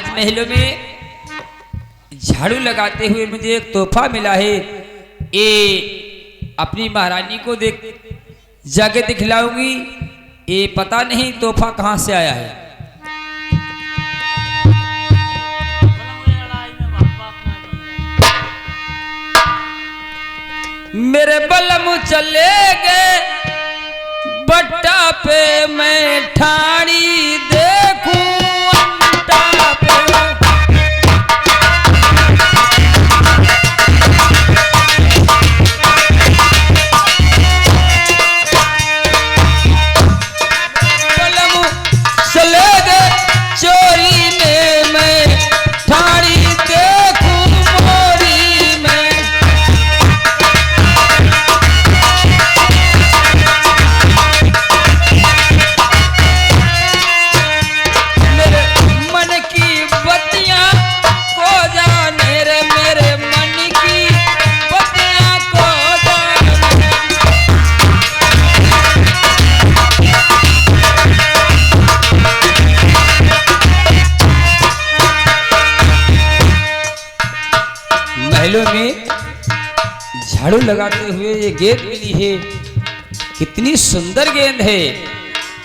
आज महलों में झाड़ू लगाते हुए मुझे एक तोहफा मिला है। ये अपनी महारानी को देख जाके दिखलाऊंगी। ये पता नहीं तोहफा कहाँ से आया है। मेरे बलम चले गए बट्टा पे, मैं ठाणी देखूं अंटा पे। बलम चले गए चोरी में, मैं ठाणी देखूं मोरी में। महलों में झाड़ू लगाते हुए ये गेंद मिली है। कितनी सुंदर गेंद है।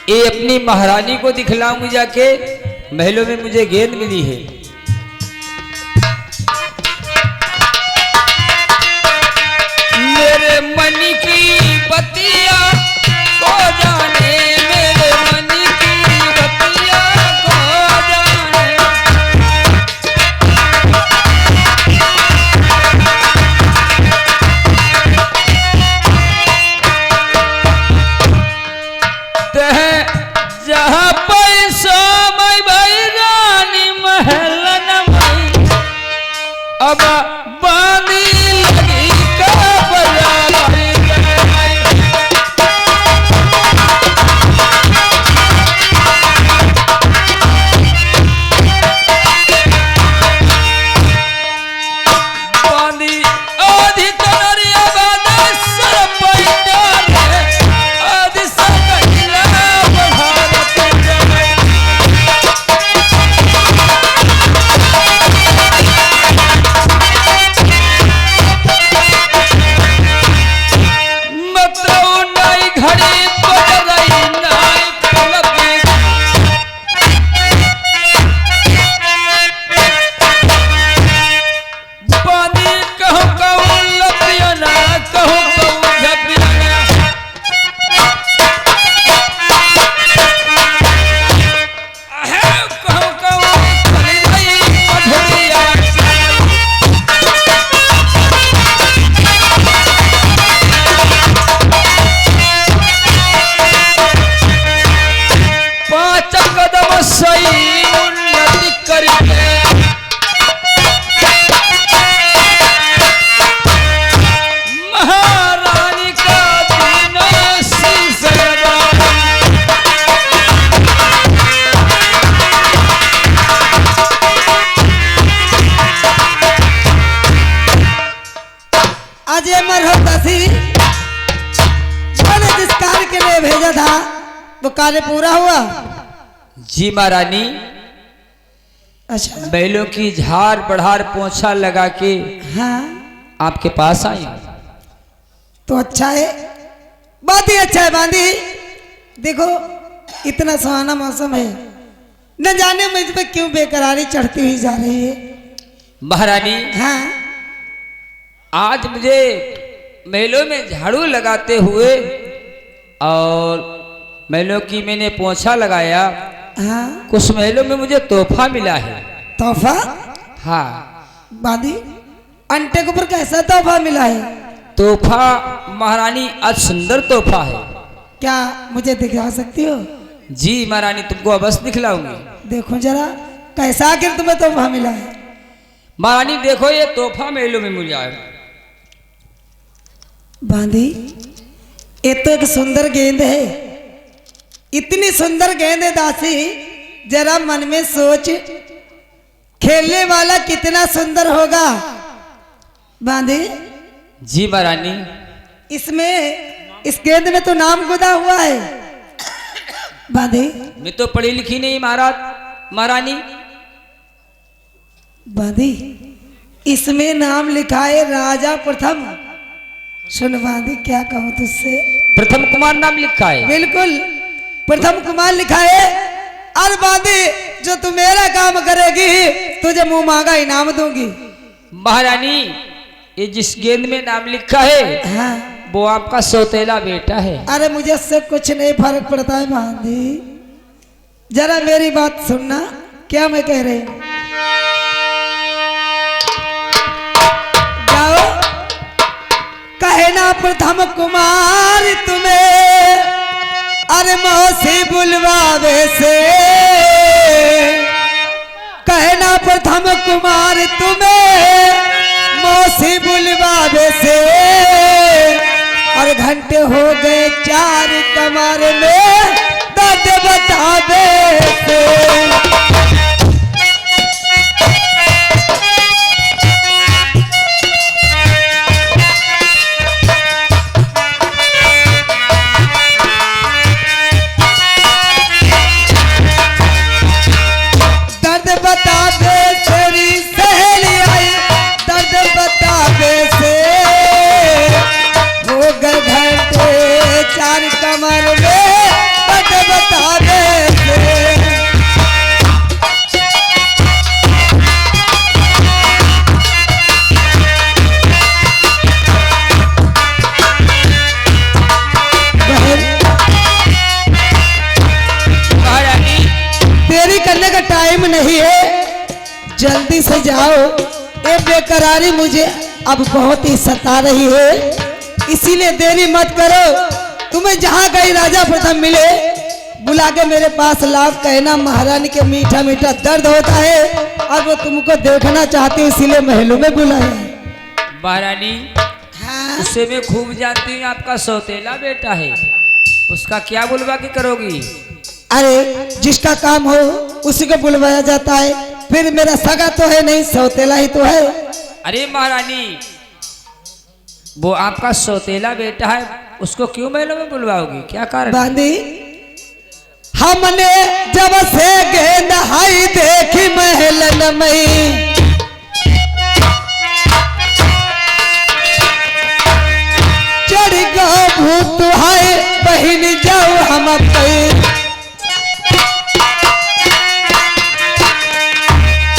ये अपनी महारानी को दिखलाऊंगी जाके। महलों में मुझे गेंद मिली है। मेरे मन की बतिया को जाने, मेरे मन की बतिया को जाने। जहाँ पैसा मैं भाई रानी महल न अब बांधी लगी बांधी आधी तनरिया बांधा सर पैदा आधी सकला भारत जय। मतलब नई घड़ी बज गई नई पलकी। बांधी कहूँ कहूँ लपियाना, कहूँ कहूँ झपियाना। कहूँ कहूँ चली गई मधुरिया। पाँच कदम सही उन्नति करके महारानी का दिन सिलसिला। आज ये मरहम तहसील मैंने जिस कार्य के लिए भेजा था वो कार्य पूरा हुआ। जी महारानी, अच्छा, बैलों की झाड़ बढ़ार पोछा लगा के हाँ आपके पास आई। तो अच्छा है, बहुत ही अच्छा है बांधी। देखो इतना सुहाना मौसम है, न जाने मुझ पे क्यों बेकरारी चढ़ती हुई जा रही है। महारानी, हाँ आज मुझे महलों में झाड़ू लगाते हुए और महलों की मैंने पोछा लगाया। हाँ, कुछ महलों में मुझे तोहफा मिला है। तोहफा? हाँ, बांधी अंटे के ऊपर कैसा तोहफा मिला है? तोहफा महारानी आज सुंदर तोहफा है। क्या मुझे दिखा सकती हो? जी महारानी, तुमको अवश्य दिखलाऊंगी। देखो जरा कैसा आखिर तुम्हें तोहफा मिला है। महारानी देखो, ये तोहफा महलों में मिल जाए। बांधी ये तो एक सुंदर गेंद है। इतनी सुंदर गेंद है दासी, जरा मन में सोच, खेलने वाला कितना सुंदर होगा। बांधी जी महारानी, इसमें इस गेंद में तो नाम गुदा हुआ है। बांधी मैं तो पढ़ी लिखी नहीं महारानी। बांधी इसमें नाम लिखा है राजा प्रथम। सुन बांधी क्या कहूँ तुझसे। प्रथम कुमार नाम लिखा है। बिल्कुल प्रथम कुमार लिखा है। और बांधी जो तू मेरा काम करेगी तुझे मुंह मांगा इनाम दूंगी। महारानी ये जिस गेंद में नाम लिखा है हाँ। वो आपका सौतेला बेटा है। अरे मुझे इससे कुछ नहीं फर्क पड़ता है बांधी, जरा मेरी बात सुनना। क्या मैं कह रही हूँ, जाओ कहना प्रथम कुमार तुम्हें अरे मौसी बुलवावे से। कहना प्रथम कुमार तुम्हें मौसी बुलवावे से। और घंटे हो गए 4 कमर में दर्द बतावे से। दर्द बतावे तेरी सहेली आई, दर्द बतावे से। हो गए घंटे 4 कमर में दर्द बतावे से। महारानी देरी करने का टाइम नहीं है, जल्दी से जाओ। ये बेकरारी मुझे अब बहुत ही सता रही है, इसीलिए देरी मत करो। तुम्हें जहाँ कहीं राजा प्रथम मिले बुला के मेरे पास लाओ। कहना महारानी के मीठा मीठा दर्द होता है और वो तुमको देखना चाहती है, इसीलिए महलों में बुलाया है। महारानी हाँ। उसे मैं खूब जानती हूँ, आपका सौतेला बेटा है। उसका क्या बुलवा के करोगी? अरे जिसका काम हो उसी को बुलवाया जाता है। फिर मेरा सगा तो है नहीं, सौतेला ही तो है। अरे महारानी वो आपका सौतेला बेटा है, उसको क्यों महलों में बुलवाओगी? क्या कारण? बांधी हमने जब से गेंद हाई देखी महलन में। चढ़ गो भूत हाय बहिन जाओ हम पे।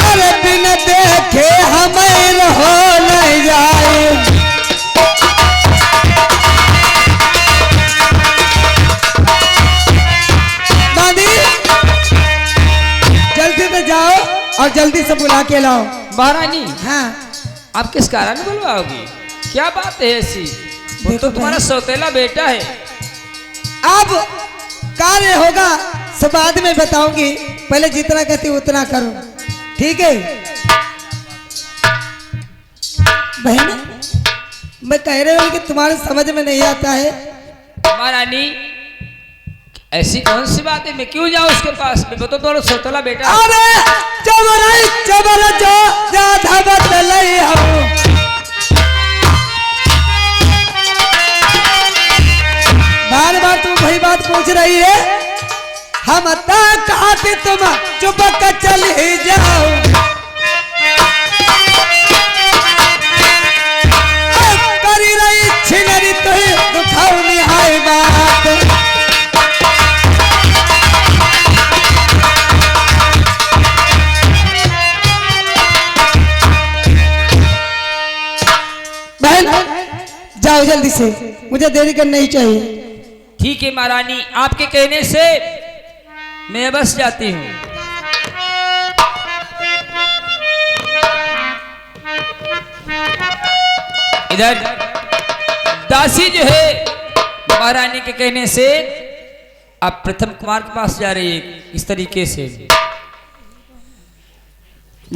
अरे बिन देखे हमें रहो नहीं जाए। जल्दी से जाओ और जल्दी से बुला के लाओ। महारानी हाँ। आप किस कारण बुलवाओगी? क्या बात है ऐसी? वो देखो तो तुम्हारा सौतेला बेटा है। अब कार्य होगा सब बाद में बताऊंगी, पहले जितना कहती उतना करो, ठीक है? बहन मैं कह रही हूँ कि तुम्हारे समझ में नहीं आता है। महारानी ऐसी कौन सी बात है? मैं क्यों जाऊँ उसके पास में? वो तो तुम्हारा सौतेला बेटा है। अरे चबर जो ज्यादा बतलई हम। बार बार तुम वही बात पूछ रही है। हम कहते तुम चुप कर चल ही जाओ। करी रही छिनरी तो दुखाओ निहाय बात। जाओ जल्दी से, मुझे देरी करनी नहीं चाहिए। ठीक है महारानी, आपके कहने से मैं बस जाती हूँ। इधर दासी जो है महारानी के कहने से आप प्रथम कुमार के पास जा रही है। इस तरीके से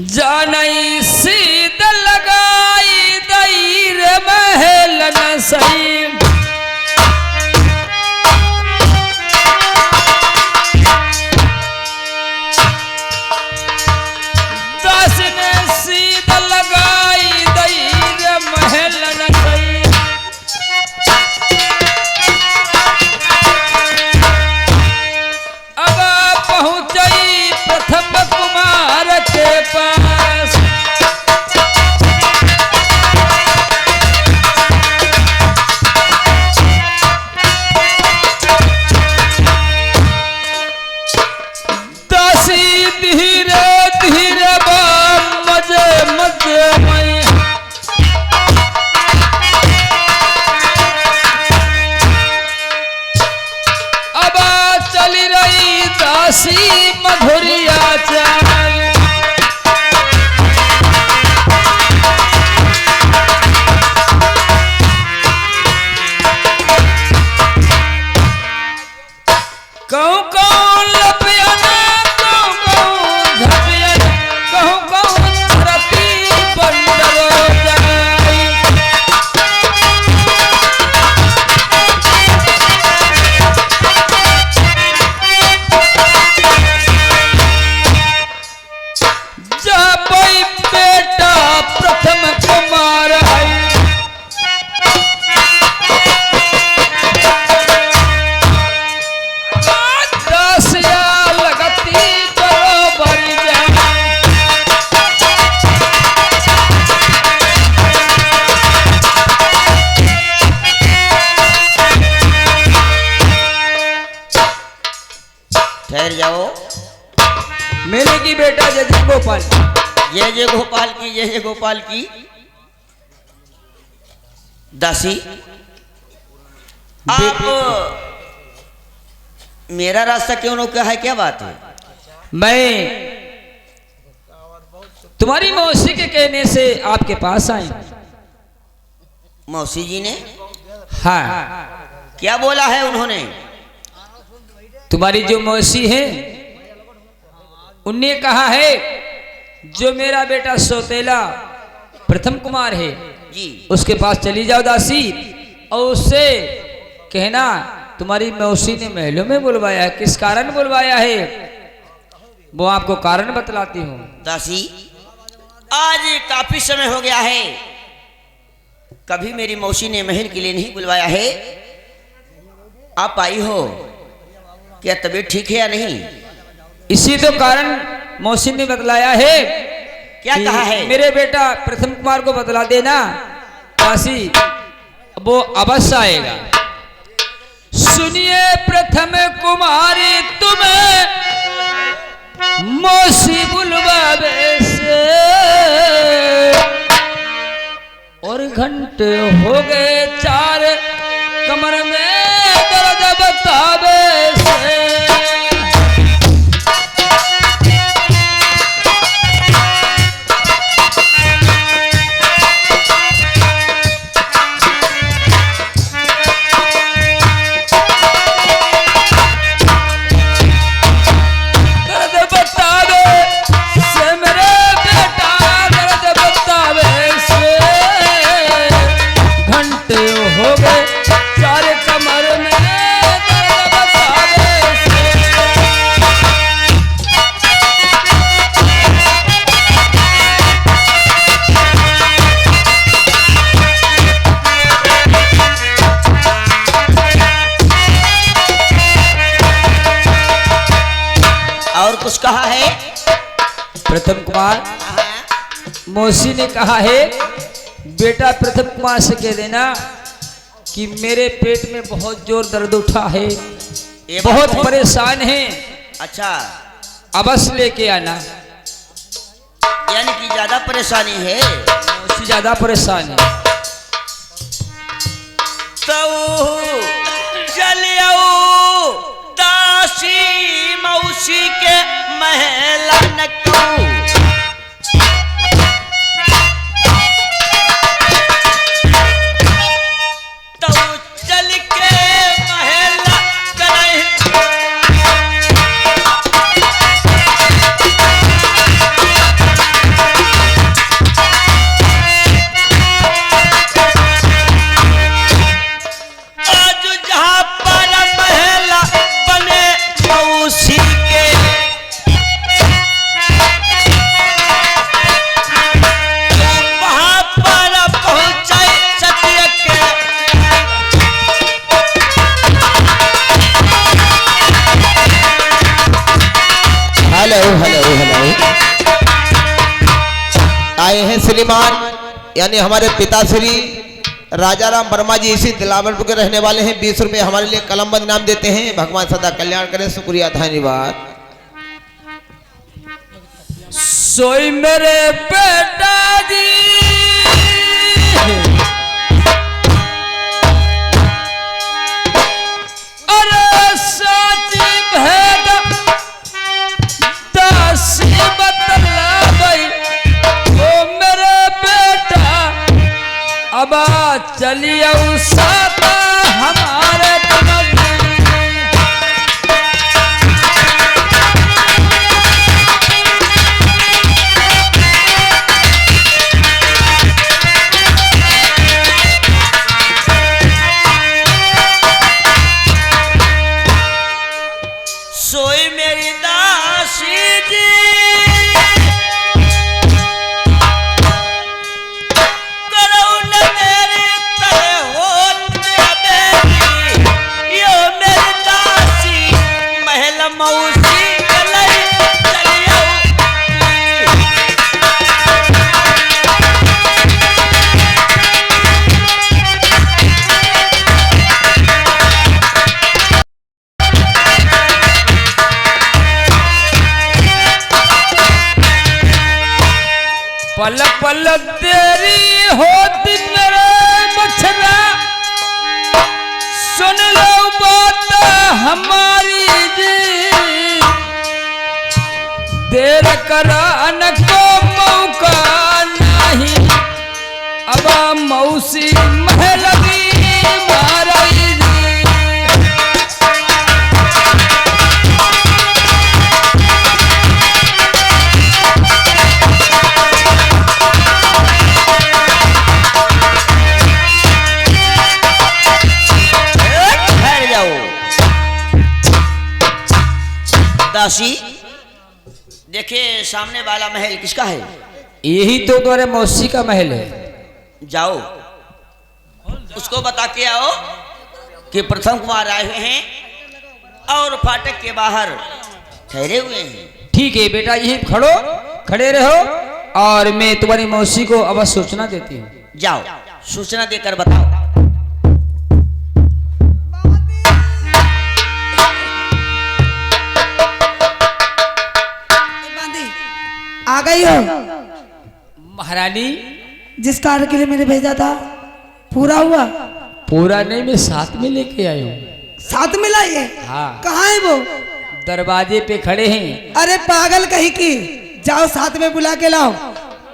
जानई सीध लगाई दईर महल न सही। दास ने सीध लगाई दईर महल न सही। अब पहुंची प्रथम कुमार के पास। प्रथम कुमार है। दासिया लगती बरोबर जान। ठहर जाओ। मेले की बेटा जय जय गोपाल। जय जय गोपाल की, जय जय गोपाल की। दासी आप मेरा रास्ता क्यों रोका है, क्या बात है? मैं तुम्हारी मौसी के कहने से आपके पास आई। मौसी जी ने हाँ, क्या बोला है उन्होंने? तुम्हारी जो मौसी है उनने कहा है जो मेरा बेटा सौतेला प्रथम कुमार है जी, उसके पास चली जाओ दासी, और उससे कहना तुम्हारी मौसी ने महलों में बुलवाया है। किस कारण बुलवाया है वो आपको कारण बतलाती हूँ। दासी आज काफी समय हो गया है, कभी मेरी मौसी ने महल के लिए नहीं बुलवाया है। आप आई हो, क्या तबीयत ठीक है या नहीं? इसी तो कारण मौसी ने बतलाया है। क्या कि कहा है? मेरे बेटा प्रथम कुमार को बतला देना दासी, वो अवश्य आएगा। सुनिए प्रथम कुमारी तुम्हें मौसी बुलवावे से, और घंटे हो गए 4 कमर में दर्द बतावे से। कुछ कहा है? प्रथम कुमार मौसी ने कहा है बेटा प्रथम कुमार से कह देना कि मेरे पेट में बहुत जोर दर्द उठा है, बहुत परेशान है। अच्छा, अवश्य लेके आना। यानी कि ज्यादा परेशानी है? मौसी ज्यादा परेशान है। तो चलियो दासी मौसी के महला न कहूं, तो चल के महला करे। आज जहां पर महला बने मौसी के, वहां पर पहुंचे सत्य के। हेलो हेलो हेलो, आए हैं श्रीमान यानी हमारे पिताश्री राजाराम वर्मा जी, इसी दिलावरपुर के रहने वाले हैं। 20 रुपए हमारे लिए कलमबंद नाम देते हैं। भगवान सदा कल्याण करें। शुक्रिया, धन्यवाद। सोई मेरे बेटा जी अरे साची भेद दासी बतला गई। ओ मेरे बेटा अब चलिए साथ हमारे सोई मेरी दासी जी पल पल तेरी होती मेरे बछड़ा, सुन लो बात हमारी जी, देर करान को मौका नहीं, अब मौसी महल की मारी जी। दासी, देखिए सामने वाला महल किसका है? यही तो तुम्हारे मौसी का महल है। जाओ उसको बता के आओ कि प्रथम कुमार आए हुए हैं और फाटक के बाहर ठहरे हुए हैं। ठीक है बेटा, यही खड़े रहो और मैं तुम्हारी मौसी को अवश्य सूचना देती हूँ। जाओ सूचना देकर बताओ। आ गई हो? महारानी, जिस कार्य के लिए मैंने भेजा था पूरा हुआ? पूरा नहीं, मैं साथ में लेके आया हूँ। साथ में लाइए? हाँ। कहाँ है वो? दरवाजे पे खड़े हैं। अरे पागल कहीं की, जाओ साथ में बुला के लाओ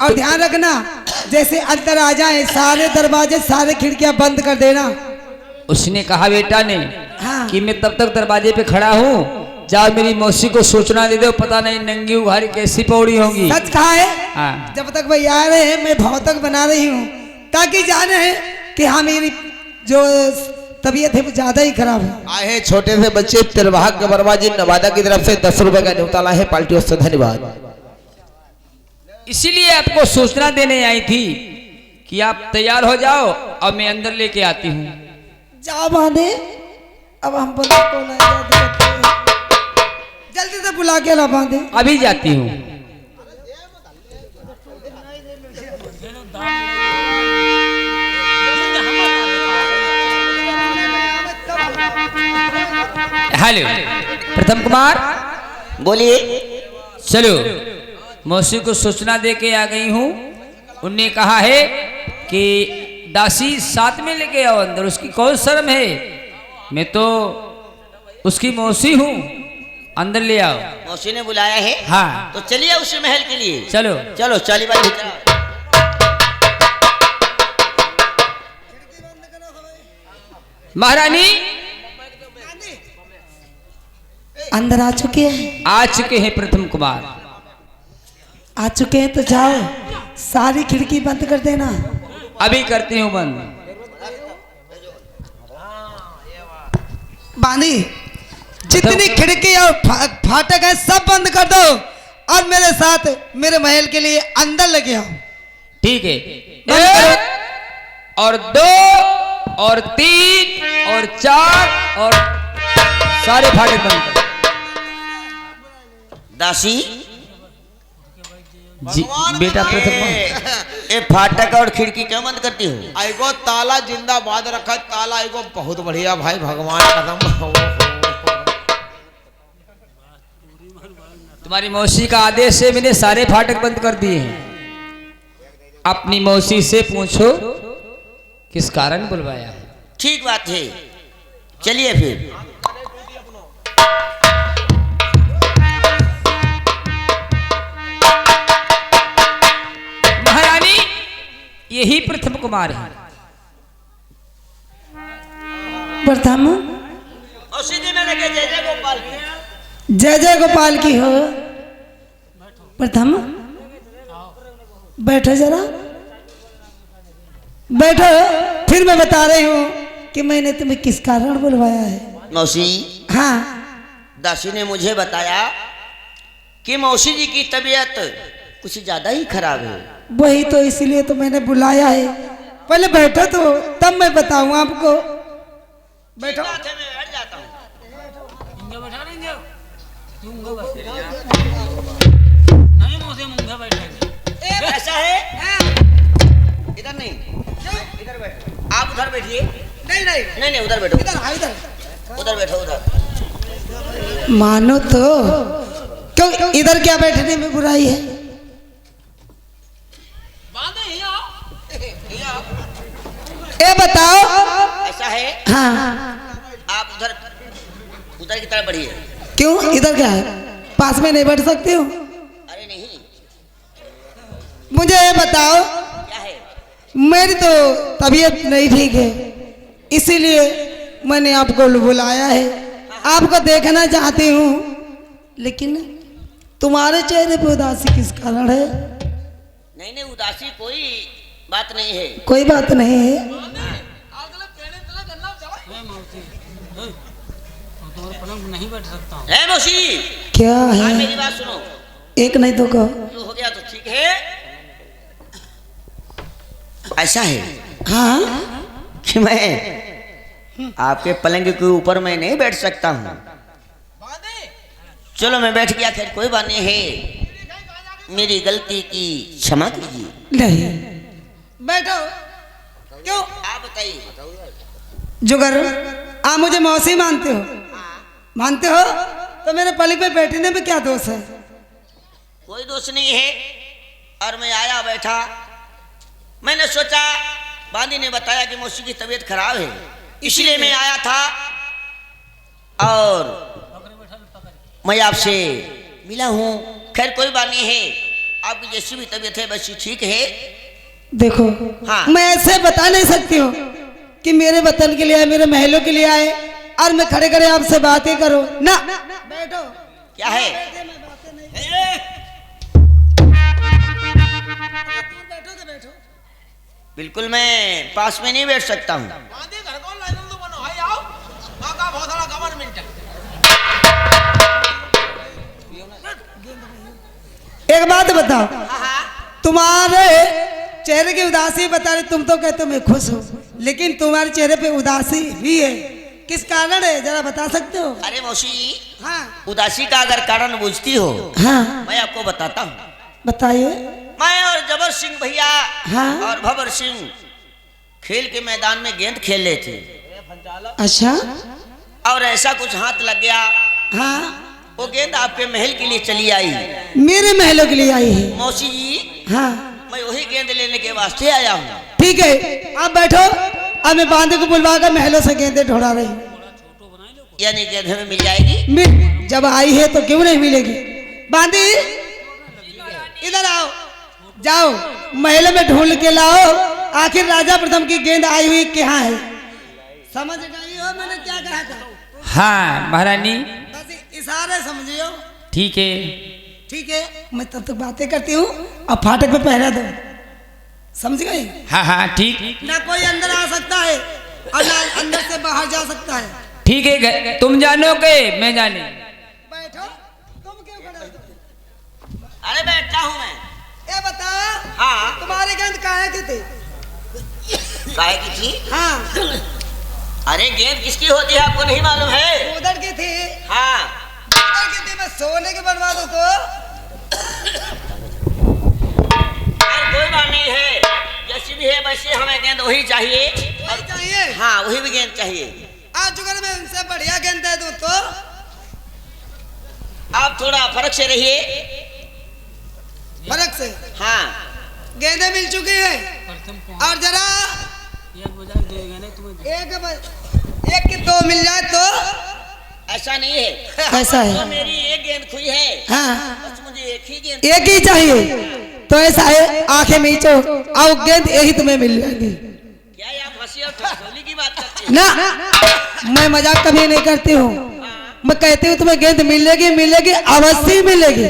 और ध्यान रखना जैसे अंदर आ जाए सारे दरवाजे सारे खिड़कियां बंद कर देना। उसने कहा बेटा ने हाँ। कि मैं तब तक दरवाजे पे खड़ा हूँ, जाओ मेरी मौसी को सूचना दे दो, पता नहीं नंगी उघारी कैसी पौड़ी होगी। सच कहा है? हाँ। जब तक भैया आ रहे हैं मैं भौतक बना रही हूँ ताकि जाने कि हाँ मेरी जो तबीयत है वो ज्यादा ही खराब है। आए हैं छोटे से बच्चे तिरवाहक के वर्मा जी नवादा की तरफ से 10 रुपए का न्योता लाए हैं पार्टियों से, धन्यवाद। इसीलिए आपको सूचना देने आई थी कि आप तैयार हो जाओ और मैं अंदर लेके आती हूँ। जाओ बांधे, अब हम बंदे को जल्दी से बुला के ला बांधे। अभी जाती हूँ। हेलो प्रथम कुमार, बोलिए। चलो मौसी को सूचना दे के आ गई हूँ। उनने कहा है कि दासी साथ में लेके आओ अंदर, उसकी कौन शर्म है, मैं तो उसकी मौसी हूँ, अंदर ले आओ। मौसी ने बुलाया है? हाँ। तो चलिए उस महल के लिए। चलो चलो चाली बारी भीतर। महारानी अंदर आ चुके हैं? आ चुके हैं प्रथम कुमार। आ चुके हैं तो जाओ सारी खिड़की बंद कर देना। अभी करती हूँ बंद। बानी जितनी खिड़की और फाटक है सब बंद कर दो और मेरे साथ मेरे महल के लिए अंदर लगे आओ। ठीक है, 1 और 2 और 3 और 4 और सारे फाटक बंद कर। दासी जी बेटा प्रथम, ये फाटक और खिड़की क्यों बंद करती हो? आइगो ताला जिंदाबाद रखा, ताला आइगो बहुत बढ़िया भाई, भगवान कदम। तुम्हारी मौसी का आदेश है, मैंने सारे फाटक बंद कर दिए हैं। अपनी मौसी से पूछो किस कारण बुलवाया है। ठीक बात है, चलिए फिर। महारानी यही प्रथम कुमार है। प्रथम मौसी जी मैंने कहा जय जय गोपाल की। जय जय गोपाल की हो। प्रथम बैठो जरा, बैठो, फिर मैं बता रही हूँ कि मैंने तुम्हें किस कारण बुलवाया है। मौसी, हाँ दासी ने मुझे बताया कि मौसी जी की तबीयत कुछ ज्यादा ही खराब है। वही तो इसीलिए तो मैंने बुलाया है। पहले बैठो तो तब मैं बताऊँ आपको। बैठो। मैं बैठ जाता हूँ। ऐसा है? इधर नहीं, इधर बैठो। आप उधर बैठिए। नहीं नहीं नहीं नहीं उधर बैठो। इधर हाँ, इधर उधर बैठो उधर। मानो तो क्यों इधर क्या बैठने में बुराई है? ए बताओ। ऐसा है, हाँ आप उधर उधर की तरफ बढ़िए। क्यों, इधर क्या है, पास में नहीं बैठ सकती हो? अरे नहीं, मुझे ये बताओ, क्या है? मेरी तो तबीयत नहीं ठीक है, इसीलिए मैंने आपको बुलाया है। आपको देखना चाहती हूँ, लेकिन तुम्हारे चेहरे पे उदासी किस कारण है? नहीं नहीं, उदासी कोई बात नहीं है। कोई बात नहीं है। नहीं बैठ सकता हूँ। है मौसी, क्या हाँ, है? मेरी बात सुनो। एक नहीं तो कहो। जो हो गया तो ठीक है। ऐसा है हाँ कि मैं आपके पलंग के ऊपर मैं नहीं बैठ सकता हूँ। चलो मैं बैठ गया, खैर कोई बात नहीं है, मेरी गलती की क्षमा कीजिए। नहीं, बैठो। क्यों? आप बताइए। जुगर, आप मुझे मौसी मानते हो? मानते हो तो मेरे पलंग पे बैठने में क्या दोष है? कोई दोष नहीं है। और मैं आया बैठा, मैंने सोचा, बांदी ने बताया कि मौसी की तबीयत खराब है, इसलिए मैं आया था और मैं आपसे मिला हूँ। खैर कोई बात नहीं है, आपकी जैसी भी तबीयत है वैसी ठीक है। देखो, हाँ। मैं ऐसे बता नहीं सकती हूँ कि मेरे वतन के लिए आए, मेरे महलों के लिए आए और मैं खड़े खड़े आपसे बातें करो ना। बैठो। क्या है? बैठो। बिल्कुल मैं पास में नहीं बैठ सकता हूँ। एक बात बताओ, तुम्हारे चेहरे की उदासी बता रहे, तुम तो कहते हो मैं खुश हूँ, लेकिन तुम्हारे चेहरे पे उदासी भी है, किस कारण है जरा बता सकते हो? अरे मौसी, हाँ उदासी का अगर कारण बुझती हो हाँ मैं आपको बताता हूँ। बताइए। मैं और जबर सिंह भैया हाँ। और भवर सिंह खेल के मैदान में गेंद खेल रहे थे, अच्छा। और ऐसा कुछ हाथ लग गया, हाँ, वो गेंद आपके महल के लिए चली आई। मेरे महलों के लिए आई है? मौसी जी, हाँ मैं वही गेंद लेने के वास्ते आया हूँ। ठीक है, आप बैठो। अब मैं बांदी को बुलवा कर महलों से गेंदें ढोड़ा रही हूँ। यानी गेंद हमें मिल जाएगी? मिल, जब आई है तो क्यों नहीं मिलेगी? बांदी इधर आओ, जाओ महल में ढूंढ के लाओ, आखिर राजा प्रथम की गेंद आई हुई कहाँ है? समझ गई हो मैंने क्या कहा था? हाँ महारानी, बस इशारे समझियो। ठीक है। ठीक है, मैं तब तक बातें करती हूँ और फाटक पे पहरा दो, समझ गई? हाँ हाँ ठीक। ना कोई अंदर आ सकता है और ना अंदर से बाहर जा सकता है। ठीक है, तुम जानोगे मैं जाने। बैठो। तुम क्यों खड़े हो? अरे बैठता हूँ मैं। ये बता, हाँ। तुम्हारी गेंद काहे की थी? काहे की थी? हाँ, अरे गेंद किसकी होती है आपको नहीं मालूम है? उधर की थी। हाँ। उधर की थी, मैं सोने की बनवा दूं तो? अरे कोई बात नहीं है, जैसी भी है वैसे हमें गेंद वही चाहिए। वही चाहिए? हाँ, वही भी गेंद चाहिए। आज अगर मैं उनसे बढ़िया गेंद दे दूं तो? आप थोड़ा फर्क से रहिए। फर्क से? हाँ। गेंदें मिल चुकी है और जरा एक की दो मिल जाए तो? ऐसा नहीं है। ऐसा है? तो मेरी एक गेंद खुई है, हाँ, बस मुझे एक ही गेंद। एक ही चाहिए तो ऐसा है, आंखें मीचो आओ, गेंद यही तुम्हें मिल जाएगी। क्या ये आप हंसी और ठिठोली की बात करते हैं? ना, मैं मजाक कभी नहीं करती हूँ, मैं कहती हूँ तुम्हें गेंद मिलेगी, मिलेगी, अवश्य मिलेगी।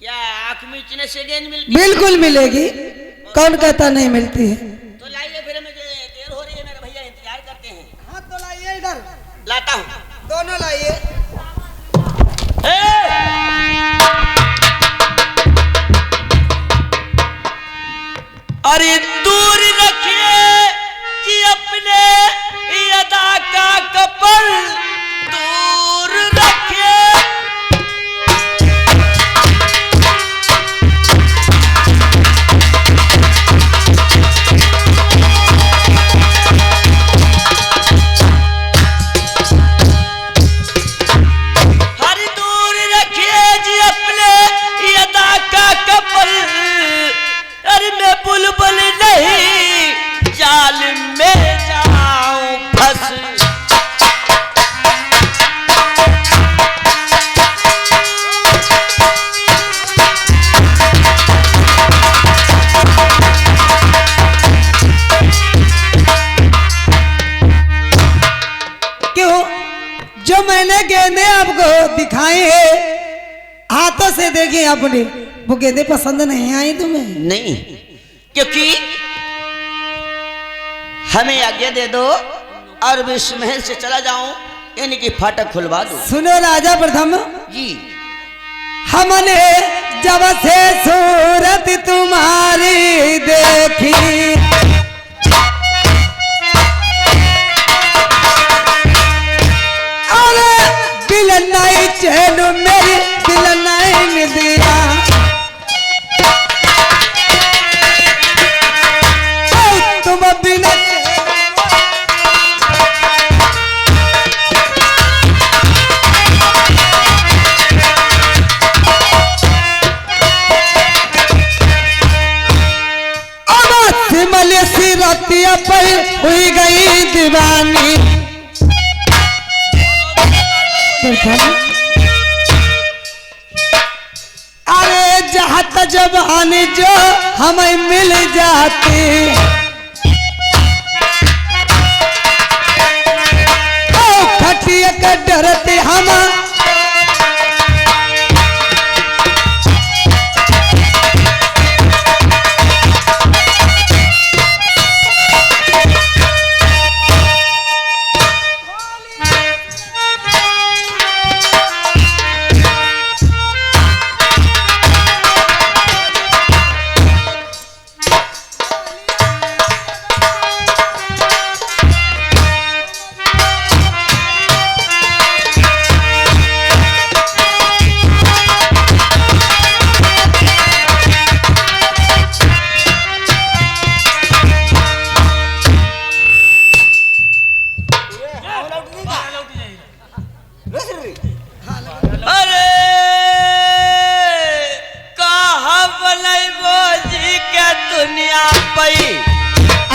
क्या आंख मीचने से गेंद मिलती? बिल्कुल मिलेगी, कौन कहता नहीं मिलती है? तो लाइए, फिर मुझे देर हो रही है, मेरे भैया इंतजार करते हैं। हाँ तो लाइए, इधर लाता हूँ। दोनों लाइए। अरे दूर रखिए कि अपने अदा का कपल दूर रखिए। हर दूर रखिए कि आपने वो गेंदे पसंद नहीं आई तुम्हें? नहीं, क्योंकि हमें आज्ञा दे दो और मैं इस महल से चला जाऊं, यानी कि फाटक खुलवा दो। सुनो राजा प्रथम, जी हमने जब से सूरत तुम्हारी देखी, अरे दिल नहीं चैन मेरी दिल नहीं दिया, तुम बिना रतिया पर हुई गई दीवानी। अरे जहाँ जवानी जो हमें मिल जाती, खटिया के डरते हम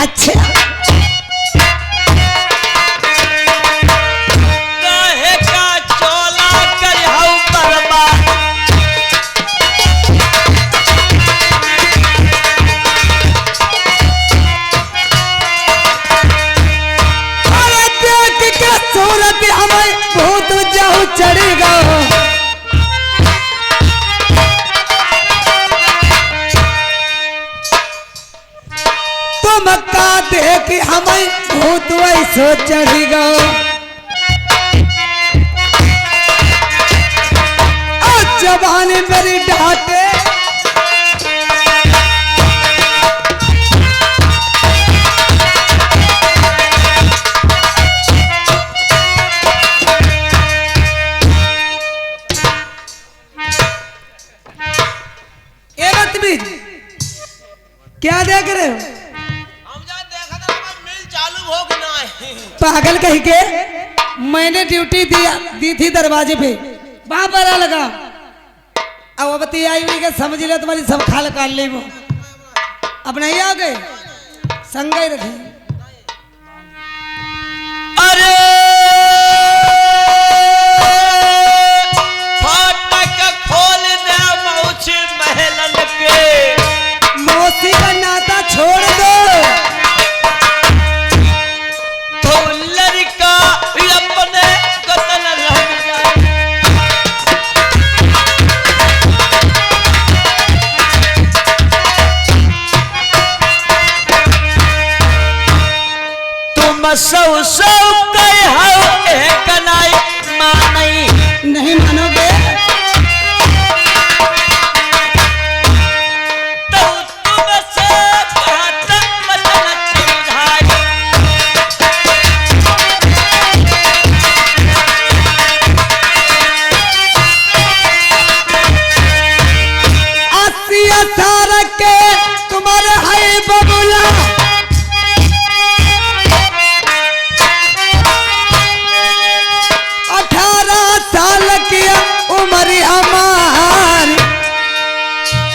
अच्छा कहे का चोला कर हऊ बर्बाद, अरे देख के सूरत हमें बहुत जाऊ चढ़ेगा, मक्का देख हमें भूत वैसो चढ़ेगा, जवानी मेरी डांटे क्या देख रहे हो? पागल कहीं के, मैंने ड्यूटी दी थी दरवाजे पे, वहां पर लगा अब बती आई हुई के समझ ले तुम्हारी सब खाल काट ले वो, अब नहीं आ गए संग ही रखे। अरे फाटक खोल दे मौसी महलन के, मौसी का नाता छोड़ दो, सौ सौ कहे हो एक नाई मानई, नहीं मानोगे तो तुमसे घातक वचन समझाई, अस्सी अठारह के तुम्हारे है बबुला, 18 साल की उम्र हमारी,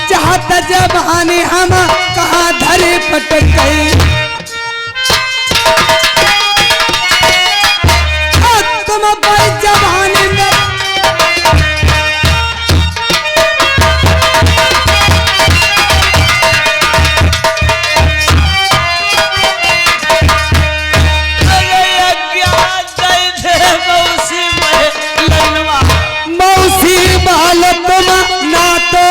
जहाँ जबानी हम कहाँ धरी पटक गई, तुम बड़ी जबानी में मौसी बाल तुम ना तो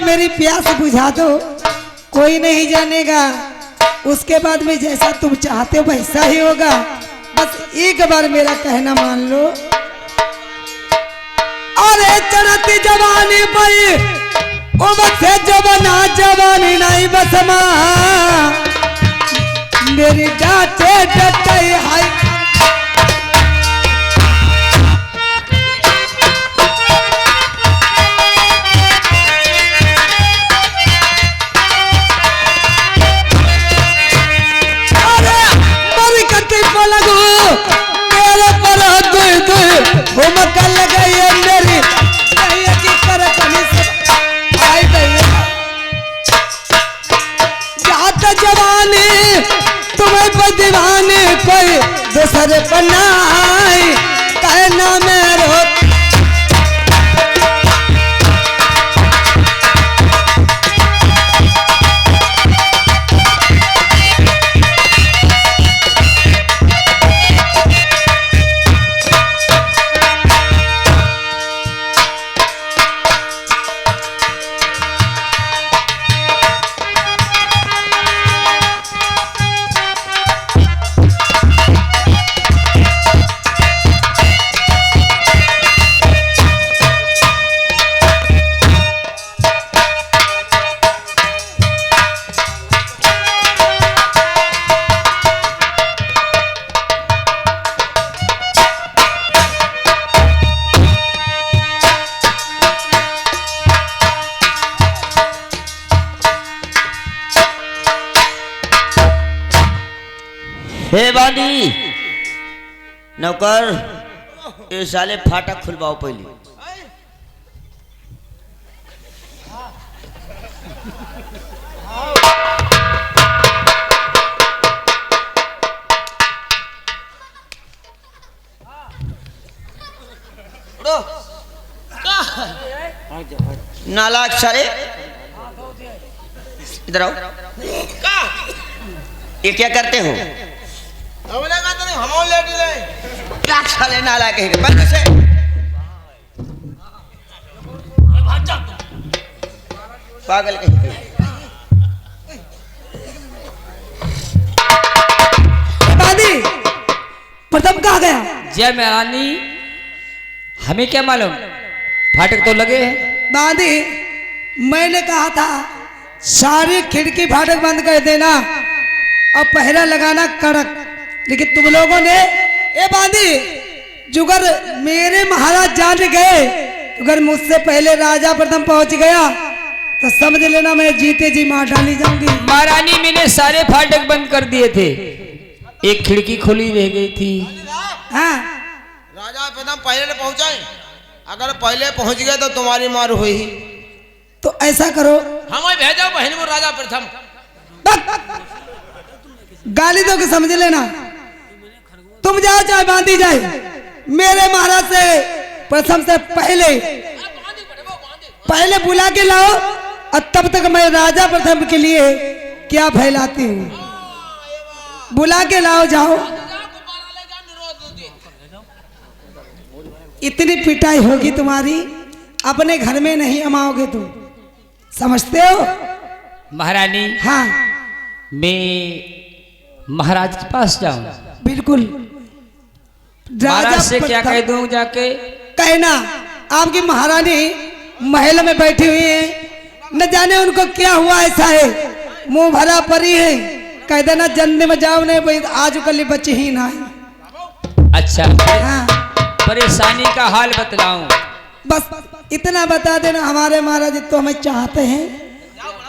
मेरी प्यास बुझा दो, कोई नहीं जानेगा। उसके बाद में जैसा तुम चाहते हो वैसा ही होगा। बस एक बार मेरा कहना मान लो। अरे चढ़ती जवानी पई उम्र से जवाना जवानी नहीं बसमा, मेरी डांटे डटे हाय। जवानी तुम्हें पर दीवानी कोई दूसरे पर नहीं कहना मेरो। हे बानी नौकर, ये साले फाटक खुलवाओ पहले। नालायक साले, इधर आओ। ये क्या करते हो? क्या साले नालायक है? बंद से पागल कहीं के। दादी प्रथम कहाँ गया? जय महारानी, हमें क्या मालूम, फाटक तो लगे हैं। दादी मैंने कहा था सारी खिड़की फाटक बंद कर देना और पहरा लगाना कड़क, लेकिन तुम लोगों ने ए बांदी जुगर मेरे महाराज जान गए। अगर मुझसे पहले राजा प्रथम पहुंच गया तो समझ लेना मैं जीते जी मार डाली जाऊंगी। महारानी मैंने सारे फाटक बंद कर दिए थे, एक खिड़की खुली रह गई थी। हाँ राजा प्रथम पहले पहुंचे, अगर पहले पहुंच गए तो तुम्हारी मार हुई। तो ऐसा करो, हमें भेजो बहन को राजा प्रथम। गाली दो के समझ लेना। तुम जाओ चाहे बांधी जाए, मेरे महाराज से प्रथम से पहले बुला के लाओ, और तब तक मैं राजा प्रथम के लिए क्या फैलाती हूँ। बुला के लाओ, जाओ। इतनी पिटाई होगी तुम्हारी, अपने घर में नहीं अमाओगे तुम, समझते हो? महारानी हाँ मैं महाराज के पास जाऊं? बिल्कुल। महाराज से क्या कह दूं जाके? कहना आपकी महारानी महल में बैठी हुई है, न जाने उनको क्या हुआ ऐसा है, मुंह भरा परी है। कह देना जन्ने में जाओ, नहीं भाई आज कल बच्चे ही ना है। अच्छा हाँ परेशानी का हाल बतलाऊं? बस इतना बता देना, हमारे महाराज तो हमें चाहते हैं।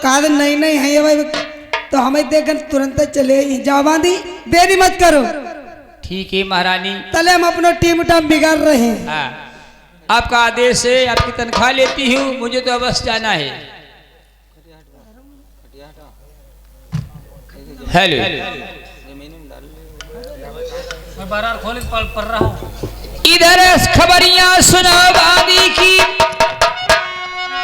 कहा नहीं नहीं है ये भाई, तो हमें देखकर तुरंत चले ही जाओ। बांधी देरी मत करो। ठीक है महारानी। तले हम अपना टीम टाइम बिगाड़ रहे हैं। हाँ, आपका आदेश है, आपकी तनख्वाह लेती हूँ, मुझे तो अवश्य जाना है। हेलो, इधर खबरियां सुनो बांदी की,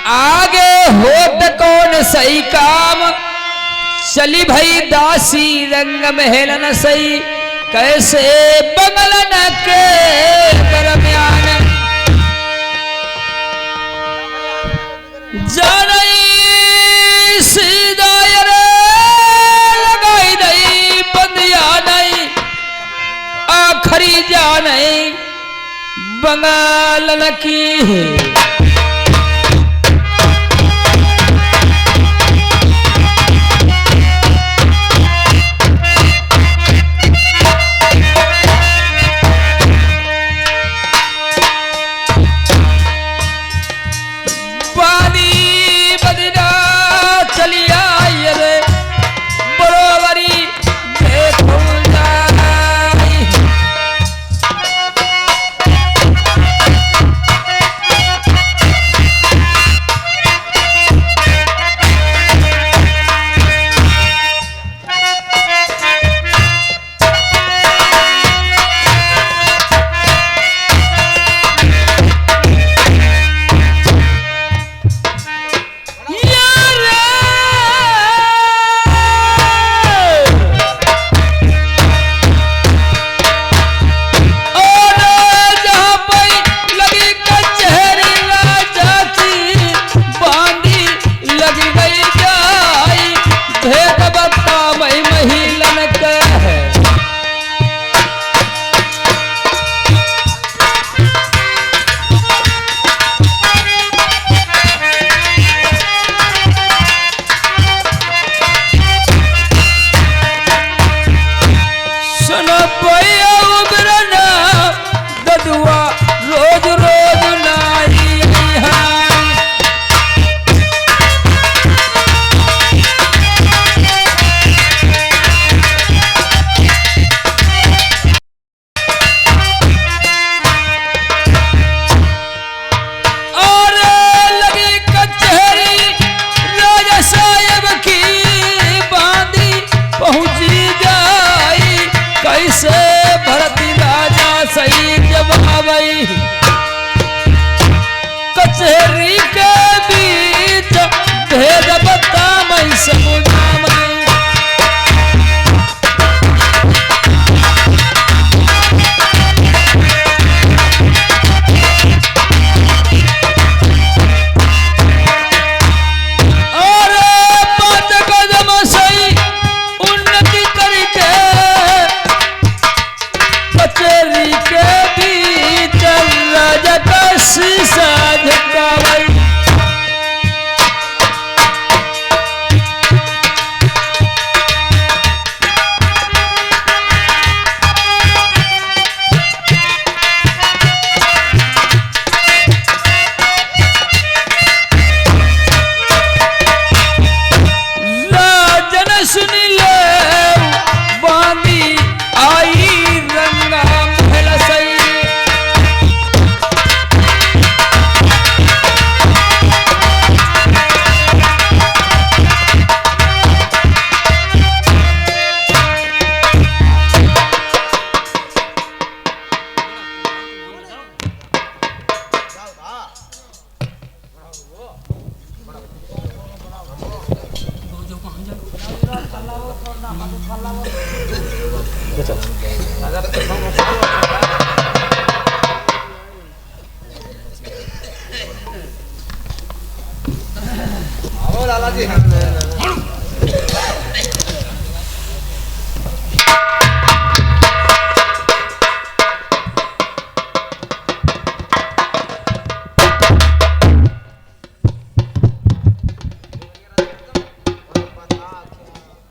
आगे होत कौन सही काम, चली भई दासी रंग महल न सही, कैसे बंगलन के दरम्यान जानई नहीं बंगाल की कचहरी के बीच भेद बता मैं समुझा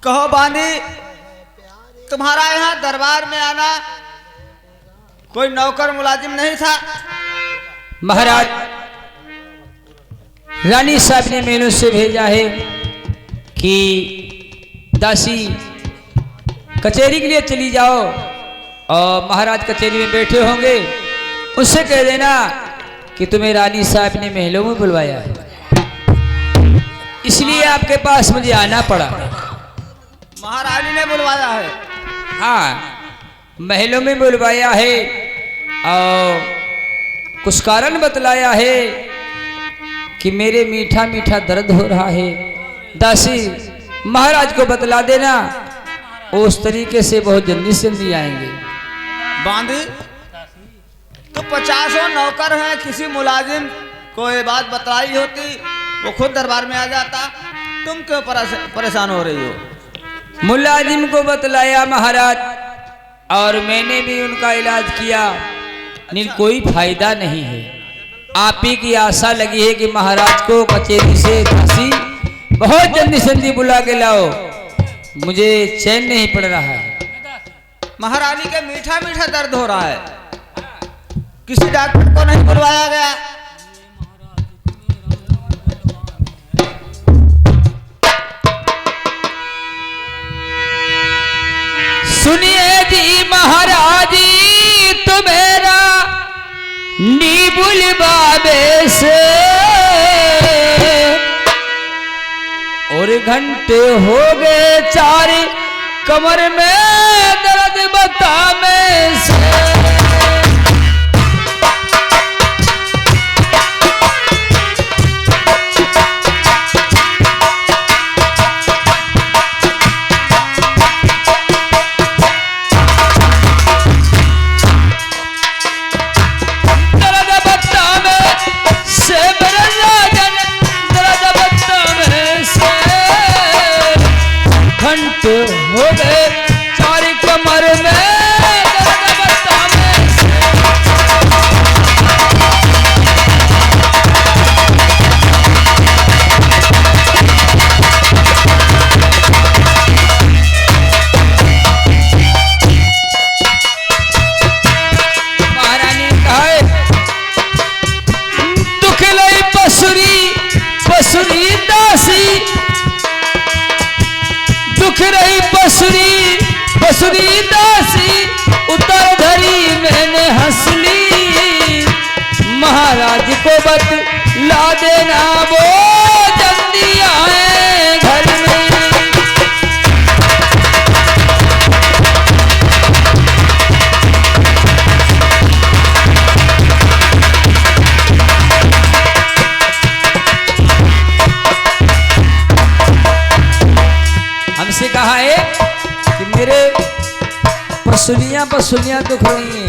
कहो बानी, तुम्हारा यहाँ दरबार में आना कोई नौकर मुलाजिम नहीं था? महाराज, रानी साहब ने मेनू से भेजा है कि दासी कचहरी के लिए चली जाओ और महाराज कचहरी में बैठे होंगे, उससे कह देना कि तुम्हें रानी साहब ने महलों में बुलवाया है, इसलिए आपके पास मुझे आना पड़ा। महारानी ने बुलवाया है? हाँ, महलों में बुलवाया है और कुछ कारण बतलाया है कि मेरे मीठा मीठा दर्द हो रहा है। दासी, महाराज को बतला देना, उस तरीके से बहुत जल्दी से जल्दी आएंगे। बांदी, तो 50 नौकर हैं, किसी मुलाजिम को ये बात बतलाई होती वो खुद दरबार में आ जाता, तुम क्यों परेशान हो रही हो? मुलाजिम को बतलाया महाराज, और मैंने भी उनका इलाज किया, लेकिन कोई फायदा नहीं है। आप ही की आशा लगी है कि महाराज को कचेरी से दासी बहुत जल्दी जल्दी बुला के लाओ, मुझे चैन नहीं पड़ रहा है। महारानी के मीठा मीठा दर्द हो रहा है, किसी डॉक्टर को नहीं बुलवाया गया। सुनिए जी महाराज जी तो मेरा नीबुल बाबे से, और घंटे हो गए 4 कमर में दर्द बता में से। हो गए 4 कमर में दर्द बता में से। महारानी ने कहा है, दुख लई पसुरी पसुरी दासी, दुख रही बसुरी बसुरी दासी, उतर धरी मैंने हंस ली। महाराज को बतला देना वो जल्दी आए घर में। हमसे कहा है कि मेरे पसुलियां दुख रही हैं,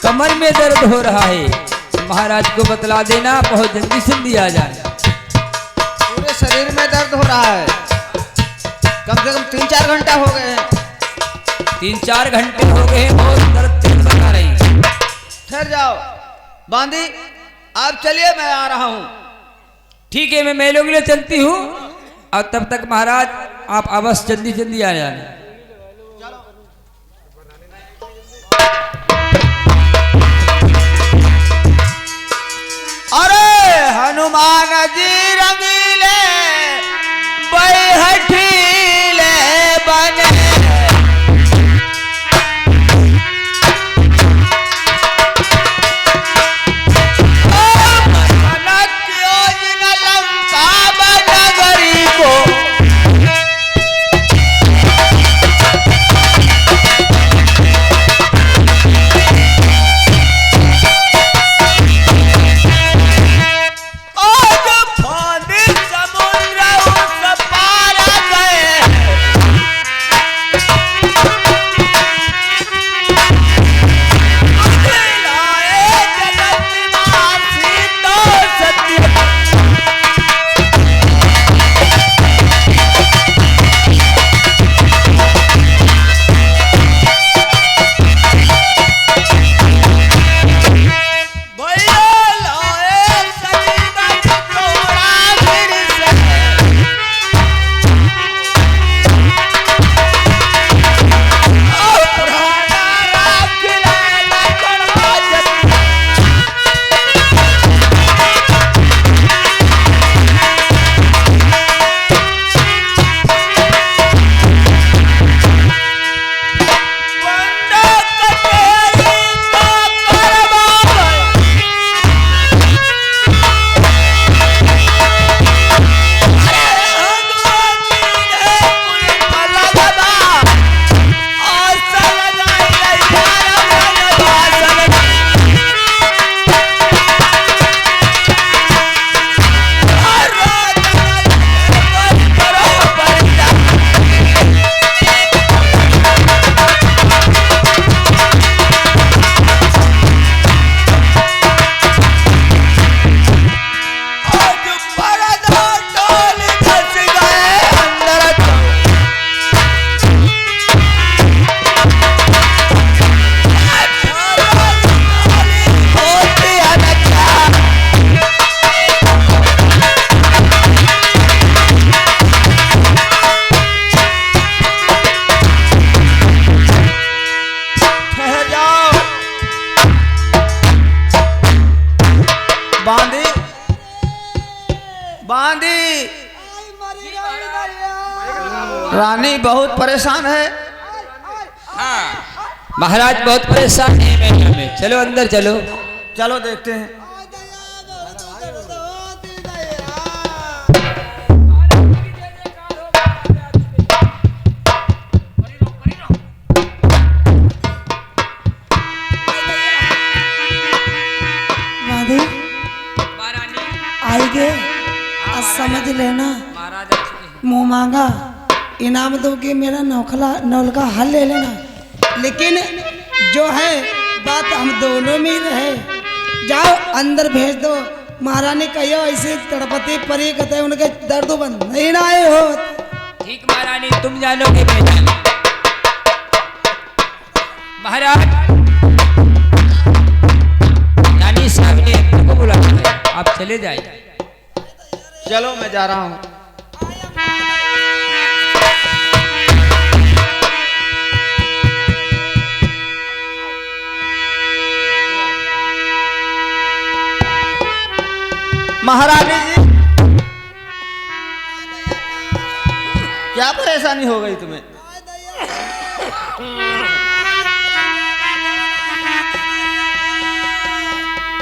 कमर में दर्द हो रहा है, महाराज को बतला देना बहुत जल्दी जल्दी आ जाए। पूरे शरीर में दर्द हो रहा है, कम से कम 3-4 घंटा हो गए हैं। 3-4 घंटे हो गए हैं, बहुत दर्द तेज बता रही है। ठहर जाओ बांदी, आप चलिए मैं आ रहा हूँ। ठीक है, मैं मेलों के लिए चलती हूँ, और तब तक महाराज आप अवश्य जल्दी जल्दी आ जाना। अरे हनुमान जी रंगीले बैहठीले बने, लंका बनगरी को आज रानी बहुत परेशान है। महाराज बहुत परेशान है महल में। चलो अंदर चलो। चलो देखते हैं। राधे आई गे, आज समझ लेना मुंह मांगा इनाम दोगे, मेरा नौलका हल ले लेना। लेकिन जो है बात हम दोनों में ही रहे। जाओ अंदर भेज दो। महारानी कहियो ऐसे तड़पती परी कहते उनके दर्द बंद नहीं ना आए हो। ठीक महारानी, तुम जानोगे मैं जानूं। महाराज रानी साहब ने आपको बुलाया है, आप चले जाइए। चलो मैं जा रहा हूँ। महारानी जी, क्या परेशानी हो गई तुम्हें?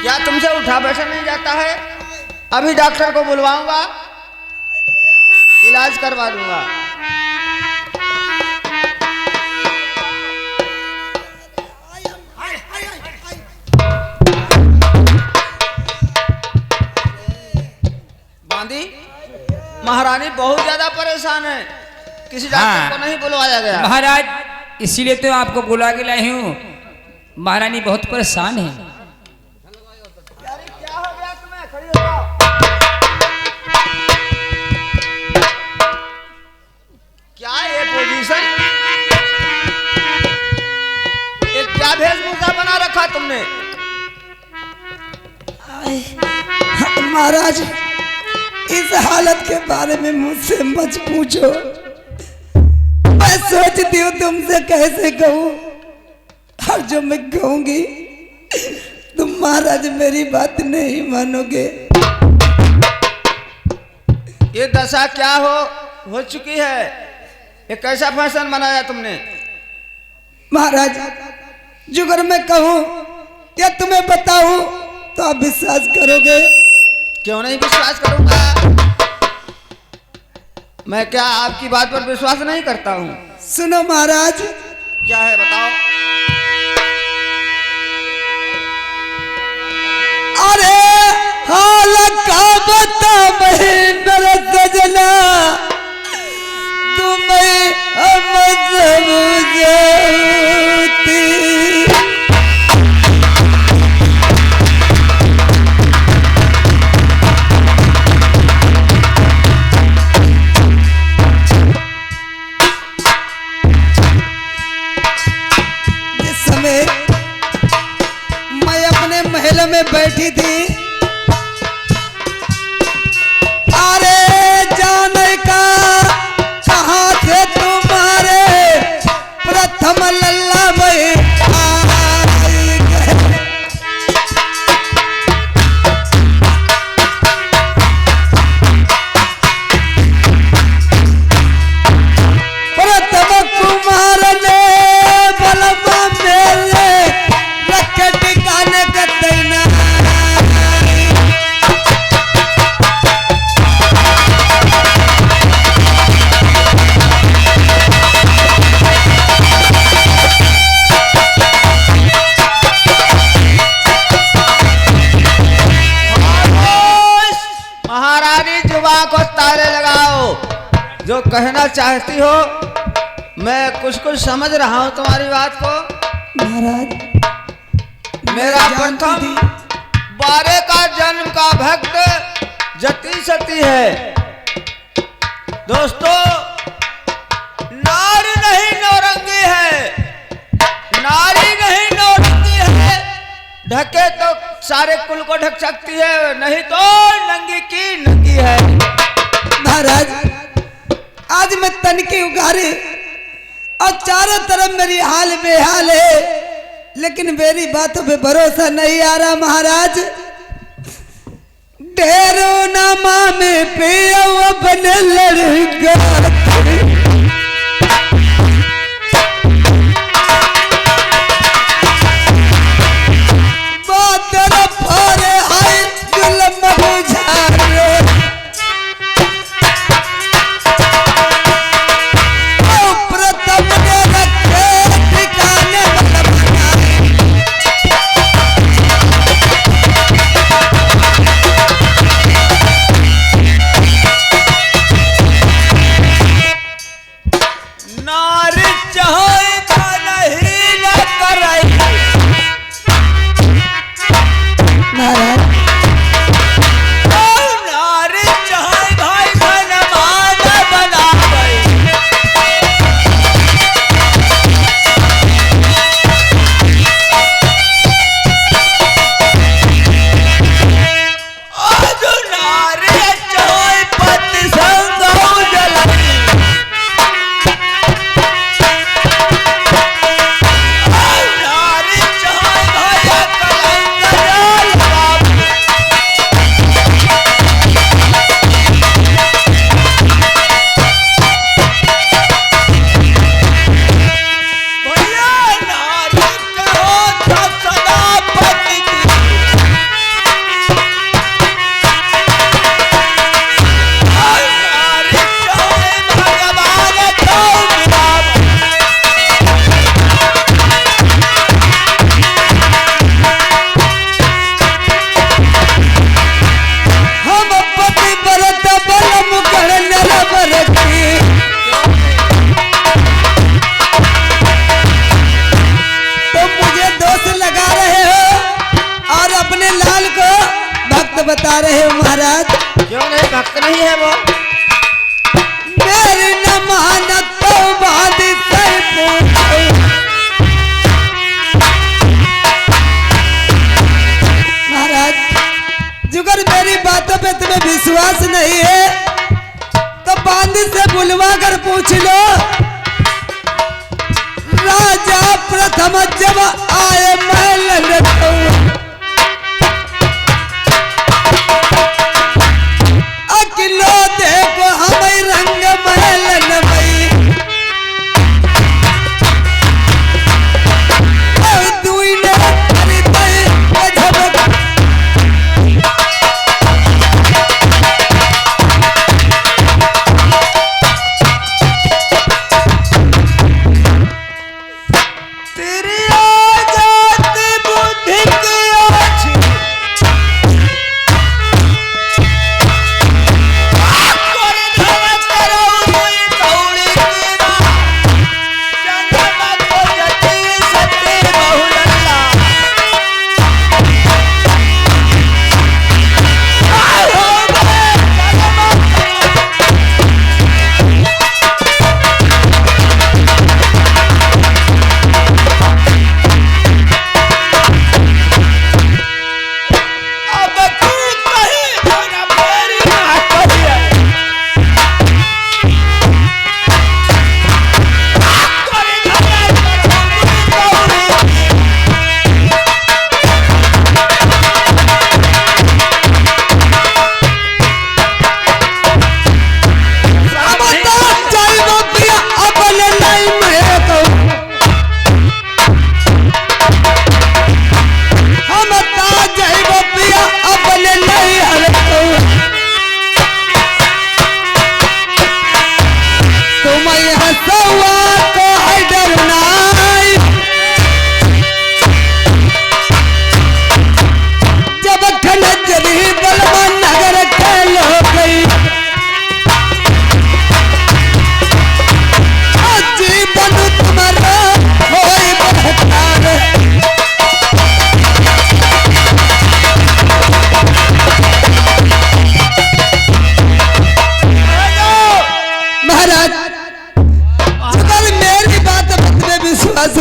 क्या तुमसे उठा बैठा नहीं जाता है? अभी डॉक्टर को बुलवाऊंगा, इलाज करवा दूंगा। बांदी, महारानी बहुत ज्यादा परेशान है, किसी डॉक्टर को नहीं बुलवाया गया। महाराज इसीलिए तो आपको बुला के लाई हूँ। महारानी बहुत परेशान है। क्या हो गया तुम्हें? खड़ी हो जाओ। क्या ये पोजीशन, ये क्या वेशभूषा बना रखा तुमने? महाराज इस हालत के बारे में मुझसे मत पूछो। मैं सोचती हूँ तुमसे कैसे कहूँ, और जो मैं कहूँगी तुम महाराज मेरी बात नहीं मानोगे। ये दशा क्या हो चुकी है? ये कैसा फैशन बनाया तुमने? महाराज जो अगर मैं कहूँ या तुम्हें बताऊँ तो आप विश्वास करोगे? क्यों नहीं विश्वास करूंगा? मैं क्या आपकी बात पर विश्वास नहीं करता हूँ? सुनो महाराज। क्या है बताओ। अरे हाल का बता मेरे सजना, तुम्हें हम समझती। मैं अपने महल में बैठी थी, अरे जाने का कहाँ थे तुम्हारे प्रथम लल्ला भाई आई गए। प्रथम कुमार ने बलमा मेरे रखे टिकाने का देना। महारानी जुबान को ताले लगाओ। जो कहना चाहती हो मैं कुछ समझ रहा हूँ तुम्हारी बात को। महाराज मेरा प्रथम बारे का जन्म का भक्त जति सती है। दोस्तों, नारी नहीं नौरंगी है, नारी नहीं नौरंगी है। ढके तो सारे कुल को ढक सकती है, नहीं तो नंगी की नंगी है। महाराज आज मैं तन की उगारी और चारों तरफ मेरी हाल बेहाल है, लेकिन मेरी बातों पे भरोसा नहीं आ रहा। महाराज ढेरों नामा में पे अपने लड़का गा रहे हो महाराज। क्यों नहीं, भक्त नहीं है वो? मेरी न मानत तो बाद से पूछो। महाराज जुगर मेरी बातों पे तुम्हें विश्वास नहीं है तो बांध से बुलवा कर पूछ लो। राजा प्रथम जब आए महल में तो अकिलो देखो हमें रंग महल नमई दुई ने खरीदे गजब। तेरी आजाद बुद्धि की अच्छी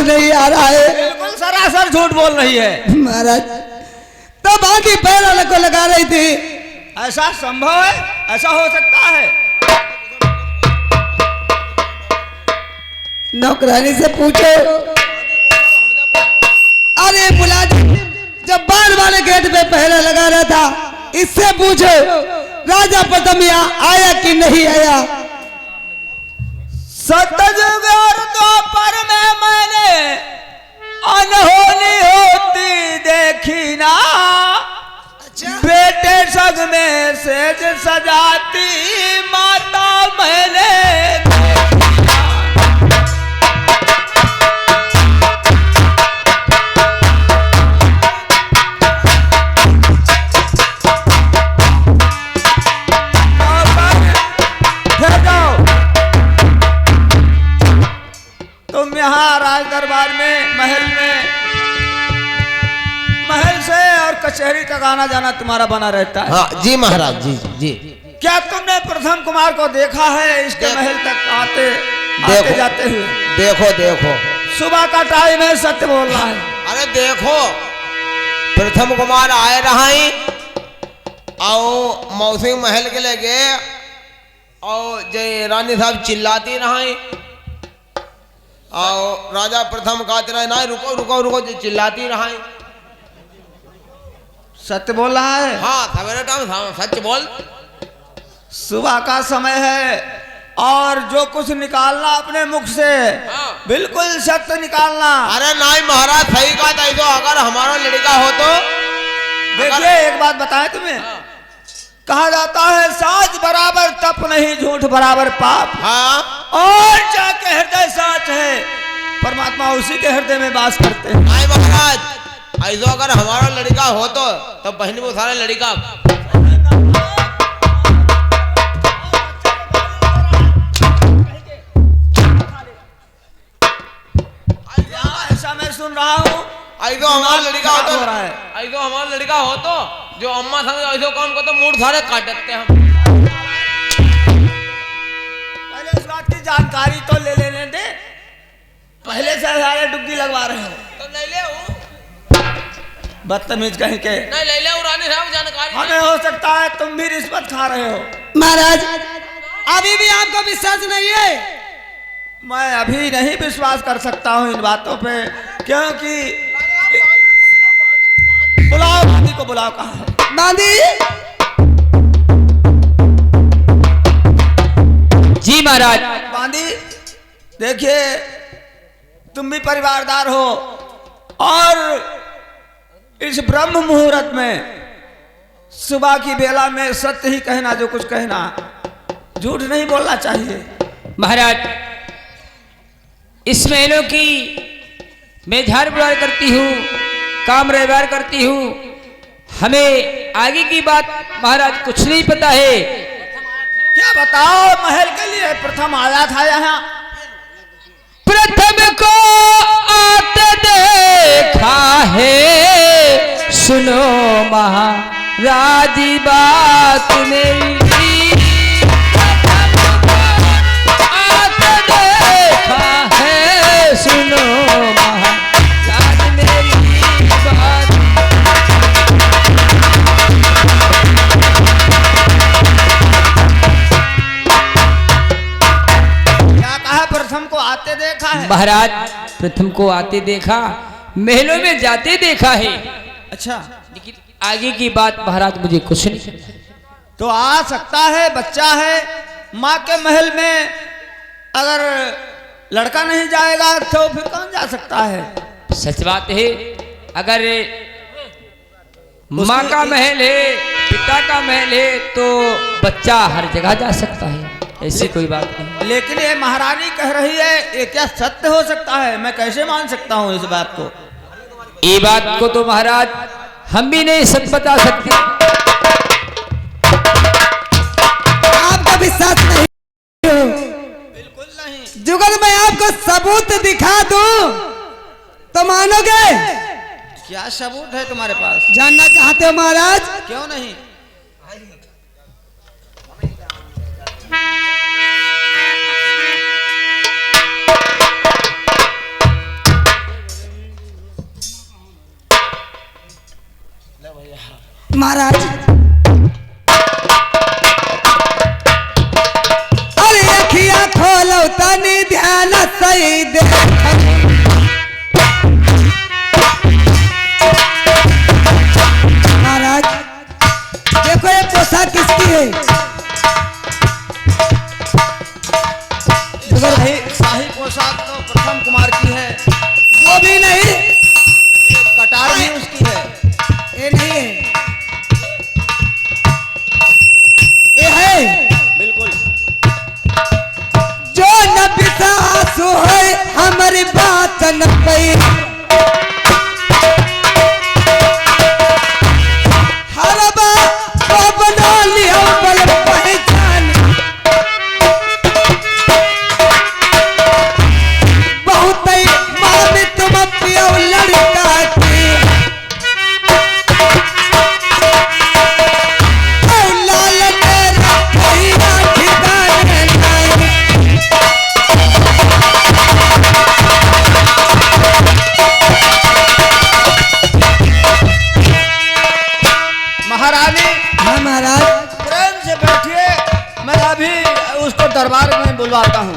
नहीं आ रहा है। बिल्कुल सरासर झूठ बोल रही है महाराज तब आगे पैर को लगा रही थी। ऐसा संभव है? ऐसा हो सकता है? नौकरानी से पूछो। अरे बुला जब बार वाले गेट पे पहरा लगा रहा था इससे पूछो राजा प्रथम यहाँ आया कि नहीं आया। सतयुग और द्वापर में मैंने अनहोनी होती देखी ना। बेटे सग में सेज सजाती माता मैंने तुम यहाँ राज दरबार में महल से और कचहरी तक आना जाना तुम्हारा बना रहता है। हाँ जी महाराज जी जी। क्या तुमने प्रथम कुमार को देखा है इसके महल तक आते जाते हुए? देखो देखो सुबह का टाइम है, सत्य बोलना है। अरे देखो प्रथम कुमार आए रहा और मौसी महल के ले गए और जय रानी साहब चिल्लाती रही और राजा प्रथम कहते रहे ना रुको रुको रुको चिल्लाती रही। सत्य बोल रहा है? हाँ सवेरे टाइम सच बोल। सुबह का समय है और जो कुछ निकालना अपने मुख से बिल्कुल सत्य निकालना। अरे नहीं महाराज सही कहा था। तो अगर हमारा लड़का हो तो देखिए एक बात बताएं तुम्हें। कहा जाता है साच बराबर तप नहीं, झूठ बराबर पाप। हाँ और जाके हृदय साच है, परमात्मा उसी के हृदय में वास करते हैं। नहीं महाराज ऐसा अगर हमारा लड़का हो तो बहन वो सारा लड़का ऐसा मैं सुन रहा हूँ। ऐसा हमारा लड़का हो तो हो रहा है। ऐसा हमारा लड़का हो तो जो अम्मा संग ऐसे काम को तो मूड सारे काट देते हैं हम। पहले इस बात की जानकारी तो ले लेने दे, पहले से सारे डुबकी लगवा रहे हो। तो नहीं ले हूँ, बदतमीज कहीं के। नहीं ले ले रानी साहब जानकारी। हमें हो सकता है तुम भी रिश्वत खा रहे हो। महाराज अभी भी आपको विश्वास नहीं है? मैं अभी नहीं विश्वास कर सकता हूँ इन बातों पे, क्योंकि बुलाओ बांदी को, बुलाओ। कहाँ है बांदी? जी महाराज। बांदी, देखिए तुम भी परिवारदार हो और इस ब्रह्म मुहूर्त में सुबह की बेला में सत्य ही कहना, जो कुछ कहना, झूठ नहीं बोलना चाहिए। महाराज इस महलों की मैं झाड़ बुड़ाड़ करती हूँ, काम व्यवहार करती हूँ, हमें आगे की बात महाराज कुछ नहीं पता है। क्या बताओ, महल के लिए प्रथम आया था यहाँ? प्रथम को आते देखा है, सुनो महाराज बात मेरी। प्रथम को आते देखा है, सुनो महाराज मेरी बात। क्या कहा? प्रथम को आते देखा है? महाराज प्रथम को आते देखा, महलों में जाते देखा है। अच्छा, लेकिन आगे की बात महाराज मुझे कुछ नहीं। तो आ सकता है, बच्चा है, माँ के महल में अगर लड़का नहीं जाएगा तो फिर कौन जा सकता है? सच बात है, अगर माँ का महल है, पिता का महल है, तो बच्चा हर जगह जा सकता है, ऐसी कोई बात नहीं। लेकिन ये महारानी कह रही है, ये क्या सत्य हो सकता है? मैं कैसे मान सकता हूँ इस बात को? ये बात को तो महाराज हम भी नहीं सच बता सकते। आपका विश्वास नहीं हो? बिल्कुल नहीं। जुगल मैं आपको सबूत दिखा दूं तो मानोगे? क्या सबूत है तुम्हारे पास? जानना चाहते हो महाराज? क्यों नहीं? महाराज अरे अखियां खोलो तनी ध्यान सही दे। महाराज देखो ये पोशाक किसकी है? शाही पोशाक तो प्रथम कुमार की है। वो भी नहीं, कटार भी उसकी है। ये नहीं है, ये है बिल्कुल। जो न पिसासु है हमारी बात न पई। हर बात को बना लिया बल पहचान। बहुत ही मान तुम पियो लड़का की। लाल तेरा भैया ठिकाने नहीं। महारानी, हाँ महाराज। प्रेम से बैठिए, मैं अभी उसको दरबार में बुलवाता हूँ।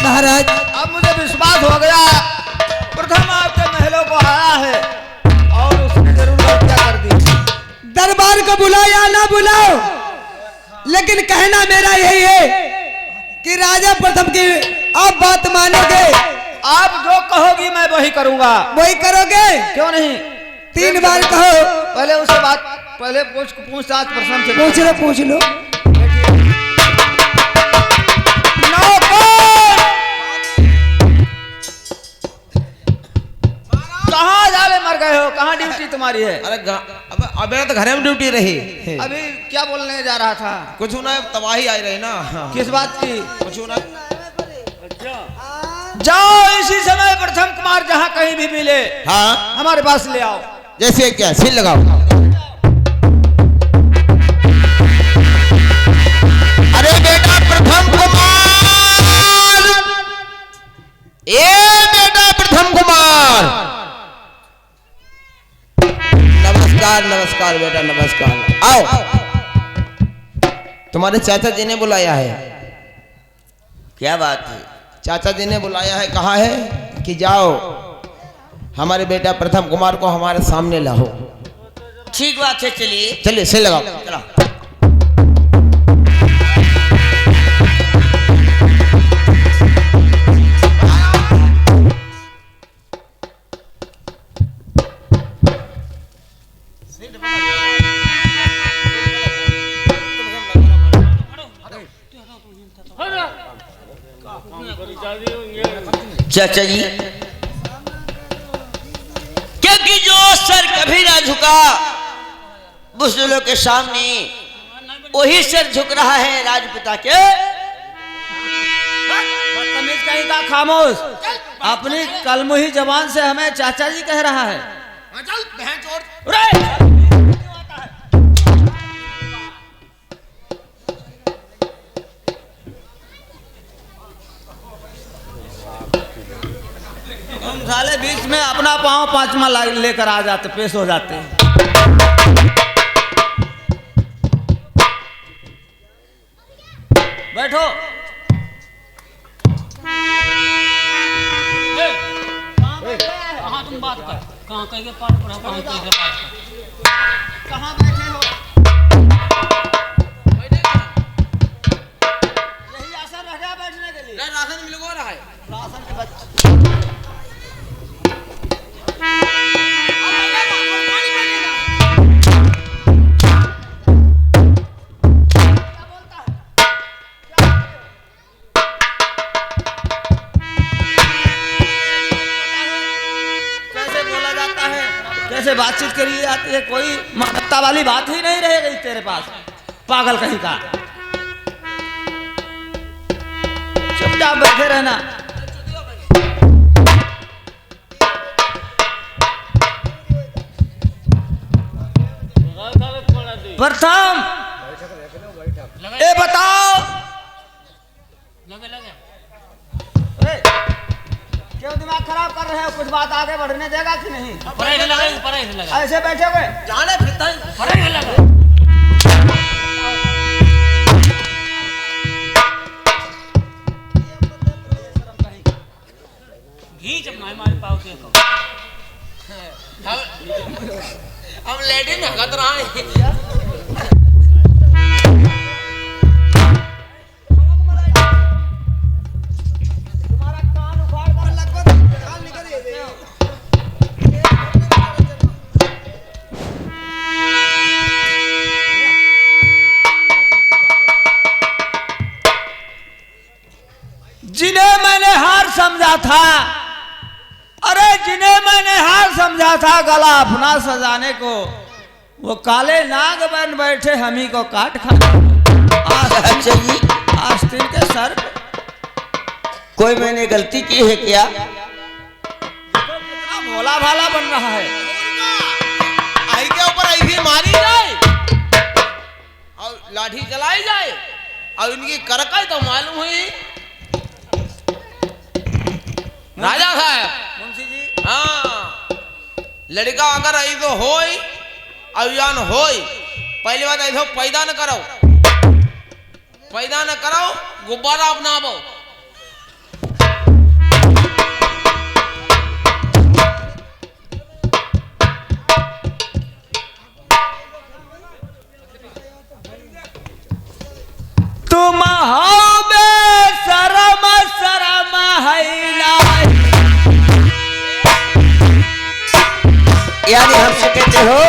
महाराज अब मुझे विश्वास हो गया, प्रथम आपके महलों को आया है और उसने जरूर हत्या कर दी। दरबार को बुलाओ या ना बुलाओ, लेकिन कहना मेरा यही है कि राजा प्रथम की आप बात मानोगे? आप जो कहोगी मैं वही करूंगा। वही करोगे? क्यों नहीं? 3 बार कहो। पहले उससे बात, पहले पूछताछ प्रश्न से पूछ लो, पूछ लो। कहाँ जाले मर गए हो? कहाँ ड्यूटी तुम्हारी है? अरे अबे तो घर में ड्यूटी रही। अभी क्या बोलने जा रहा था? कुछ ना, तबाही आई रही ना। किस बात की? कुछ ना। जाओ इसी समय प्रथम कुमार जहाँ कहीं भी मिले हाँ हमारे पास ले आओ। जैसे क्या सील लगाओ। ए बेटा प्रथम कुमार, नमस्कार नमस्कार बेटा नमस्कार। आओ, तुम्हारे चाचा जी ने बुलाया है। क्या बात है? चाचा जी ने बुलाया है, कहा है कि जाओ हमारे बेटा प्रथम कुमार को हमारे सामने लाओ। ठीक बात है, चलिए। चलिए से लगाओ। चलो। चाचा जी, क्योंकि जो सर कभी ना झुका बुजुर्गों के सामने, वही सर झुक रहा है राजपिता के। बदतमीज कहीं का, खामोश। अपनी कलमुही जबान से हमें चाचा जी कह रहा है। हम साले बीच में अपना पांव पांचवा लेकर आ जाते, पेश हो जाते हैं। बैठो। कहाँ तुम बात कर, कहाँ कहीं के पास पढ़ा, कहाँ कहीं के पास कहाँ बैठे हो? यही आसन रह गया बैठने के लिए। राशन मिल रहा है। राशन के बच्चे। कैसे बोला जाता है, कैसे बातचीत करी जाती है, कोई मानवता वाली बात ही नहीं रह गई तेरे पास, पागल कहीं का। चुपचाप बैठे रहना। प्रथम, ए बताओ, लगे लगे ए, क्यों दिमाग खराब कर रहे हो? कुछ बात आगे बढ़ने देगा कि नहीं? पढ़ाई से लगा, पढ़ाई से लगा, ऐसे बैठे हुए जाने फिरता है। पढ़ाई से लगा। घींच अपना हमारे पाव से को। हम लेडीज हगत रहा है। तुम्हारा कान उखाड़ कर लगभग निकाल निकल ये। जिन्हें मैंने हार समझा था, अरे जिन्हें मैंने हार समझा था गला अपना सजाने को, वो काले नाग बन बैठे हम ही को काट खा। चाचा जी, आस्तीन के सर कोई मैंने गलती की है क्या? कितना भोला भाला बन रहा है। आई के ऊपर ऐसी मारी जाए और लाठी चलाई जाए और इनकी करकाई तो मालूम हुई। राजा साहब, मुंशी जी, हाँ, लड़का अगर ऐसो होई अभियान होई, पहली बात ऐसो पैदा न करो, पैदा न करो, गुब्बारा अपनावो। तुम हो बेशरम शरम हैला, यानी हमसे कहते हो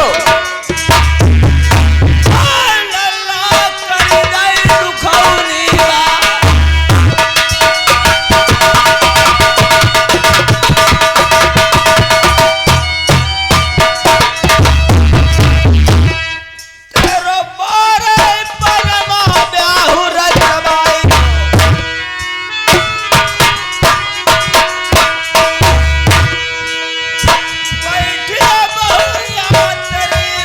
बैठिया बहुरिया तेरे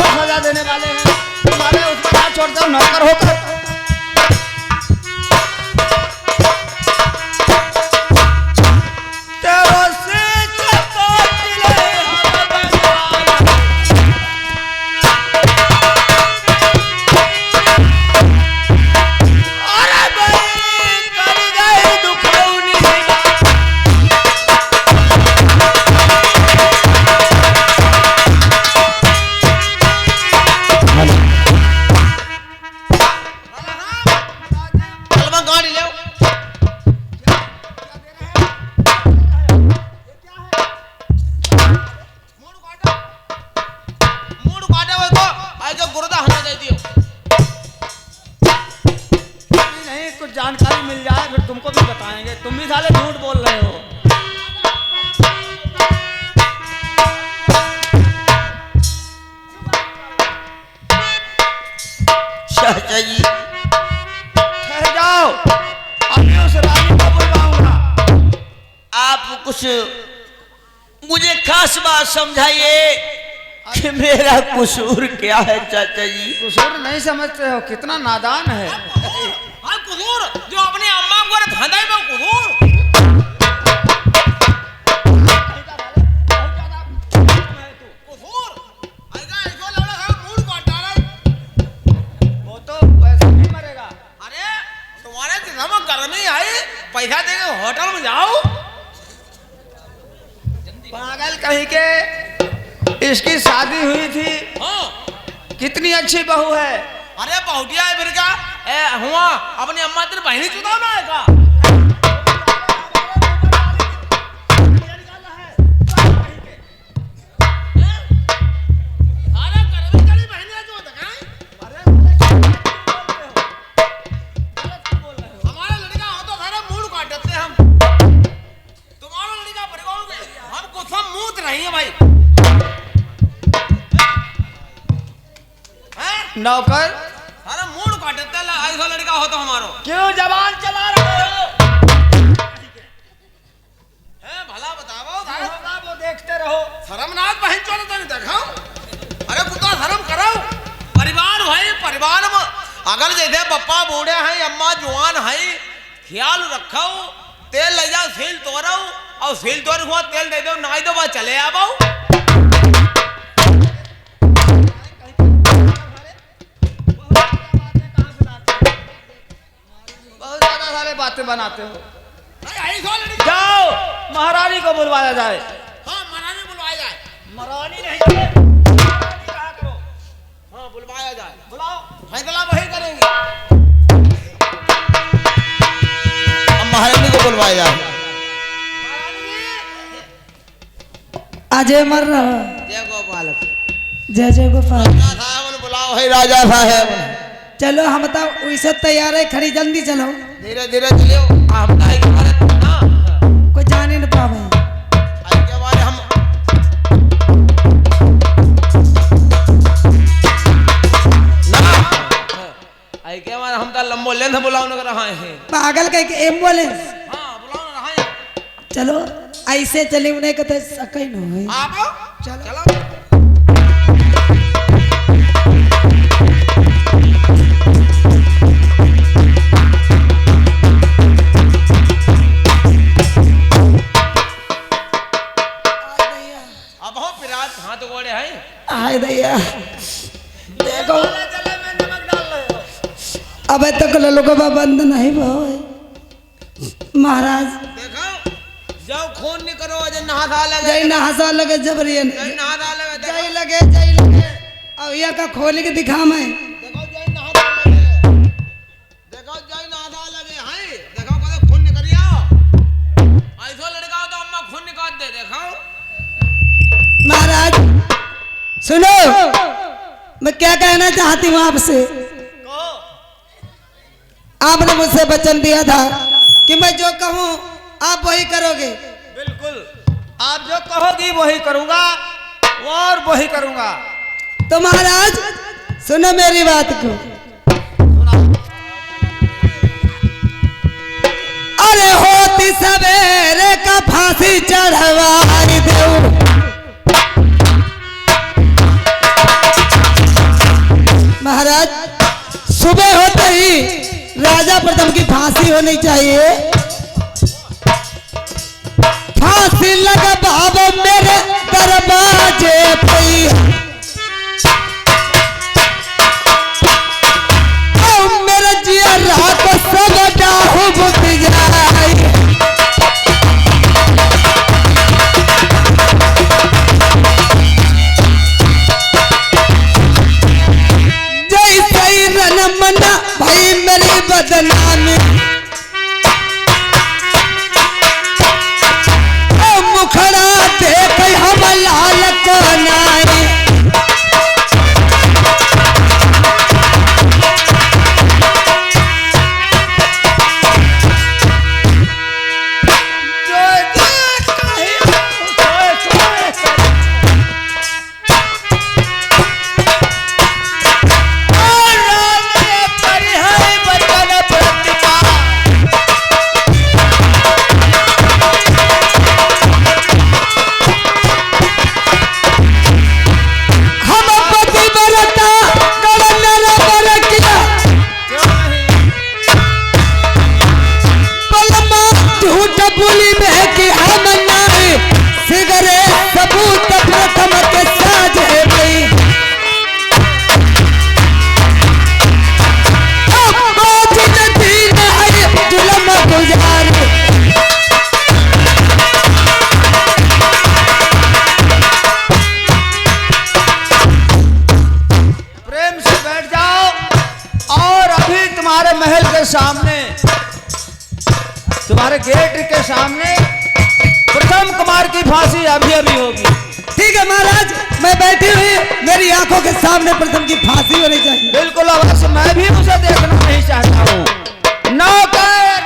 सजा देने वाले हैं तुम्हारे उस पर हाथ छोड़ते हो नौकर होकर। तेरो से चकोतले हम बनवाए। अरे भाई कर गए दुखौनी। अलवा गाड़ी ले मूड काटे हुए को आज गुरुदा हना दे दियो। नहीं कुछ जानकारी मिल जाए फिर तुमको भी बताएंगे। तुम भी साले झूठ बोल रहे हो। चाचा जी ठहर जाओ अभी उस रानी को बुलवाऊंगा। आप कुछ मुझे खास बात समझाइए कि मेरा कसूर क्या है चाचा जी। कसूर नहीं समझते हो कितना नादान है। हां कुदूर जो अपने अम्मा को धंधा में कुदूर कुदूर आएगा इसको लौड़ा है मूड काटा रहा। वो तो वैसे नहीं मरेगा। अरे तुम्हारे दिमाग में गर्मी आई पैसा देके होटल में जाओ। पागल कहीं के इसकी शादी हुई थी। हाँ कितनी अच्छी बहू है। अरे बहुटिया है फिर क्या ए हुआ अपनी अम्मा तेरी बहनी चुदाव ना है का। अरे करवी कली बहनी जो दगा हमारा लड़का हो तो सारा मूड काट देते हम। तुम्हारा लड़का परिवार हम कुछ हम मूत रही है भाई। नौकर सारा मूड काट देते ऐसा लड़का हो तो हमारो। क्यों जवान चला रहे हो। है भला बताओ जो होगा वो देखते रहो। शर्मनाक बहन चोर तो नहीं देखा। अरे कुत्ता शर्म करो। परिवार है परिवार में अगर जैसे पप्पा बूढ़े हैं अम्मा जवान है ख्याल रखो। तेल ले जाओ सील तोड़ो और सील तोड़ हुआ तेल दे दो नाई दो बस चले आओ। बहुत ज्यादा सारे बातें बनाते हो। जाओ महारानी को बुलवाया जाए। हाँ मनाने बुलवाया जाए। महारानी नहीं कहा करो। हाँ बुलवाया जाए। बुलाओ। फैसला वही करेंगे। अब महारानी को बुलवाया जाए। अजय मर रहा। जय गोपाल। जय जय गोपाल। राजा साहब ने बुलाओ है राजा साहब। चलो हम तो वैसे तैयार है खड़ी जल्दी चलो। धीरे धीरे चलियो हम काहे के बारे ना कोई जाने न पावे। आज के बारे हम ना आई के बारे हम तो लंबो लेंथ बुलाओ न रहा है। पागल कह के एम्बुलेंस। हां बुलाओ न रहा है। चलो ऐसे चले उन्हें कहते सकई न होई। आप चलो। चलो अब हो पिरात हाथ गोड़े हैं। आए दैया देखो चले में नमक डाल रहे हो। अब तक ललुकबा बंद नहीं भाई महाराज। देखो जाओ खून नहीं करो अजय नहा लगे। जय ना हंसा लगे जबरियन। जय नहा लगे। जय लगे जय लगे। अब यह का खोल के दिखा मैं। देखो जय नहा लगे। देखो जय नहा लगे हैं। देखो कदे खून निकलिया ऐसा लड़का हो तो अम्मा खून निकाल दे। देखो महाराज सुनो मैं क्या कहना चाहती हूँ आपसे। आपने मुझसे वचन दिया था कि मैं जो कहूँ आप वही करोगे। बिल्कुल आप जो कहोगी वही करूंगा और वही करूंगा। तो महाराज सुनो मेरी बात को। अरे होती सवेरे का फांसी चढ़वाई दो। राजा प्रथम की फांसी होनी चाहिए। फांसी लगा बाबा मेरे दरवाजे पे, ओ मेरा जिया रात सब डाहु बुत जाए। जैसे रन मना भाई मेरी बदनामी, मुखड़ा देख हम लाल को नाई। बोली में कि हम नाई सिगरेट सबूत प्रथम के साजे गई। जुलम गुजार प्रेम से बैठ जाओ। और अभी तुम्हारे महल के सामने, तुम्हारे गेट के सामने प्रथम कुमार की फांसी अभी अभी होगी। ठीक है महाराज, मैं बैठी हुई मेरी आंखों के सामने प्रथम की फांसी होनी चाहिए। बिल्कुल अवश्य, मैं भी उसे देखना नहीं चाहता हूँ। नौकर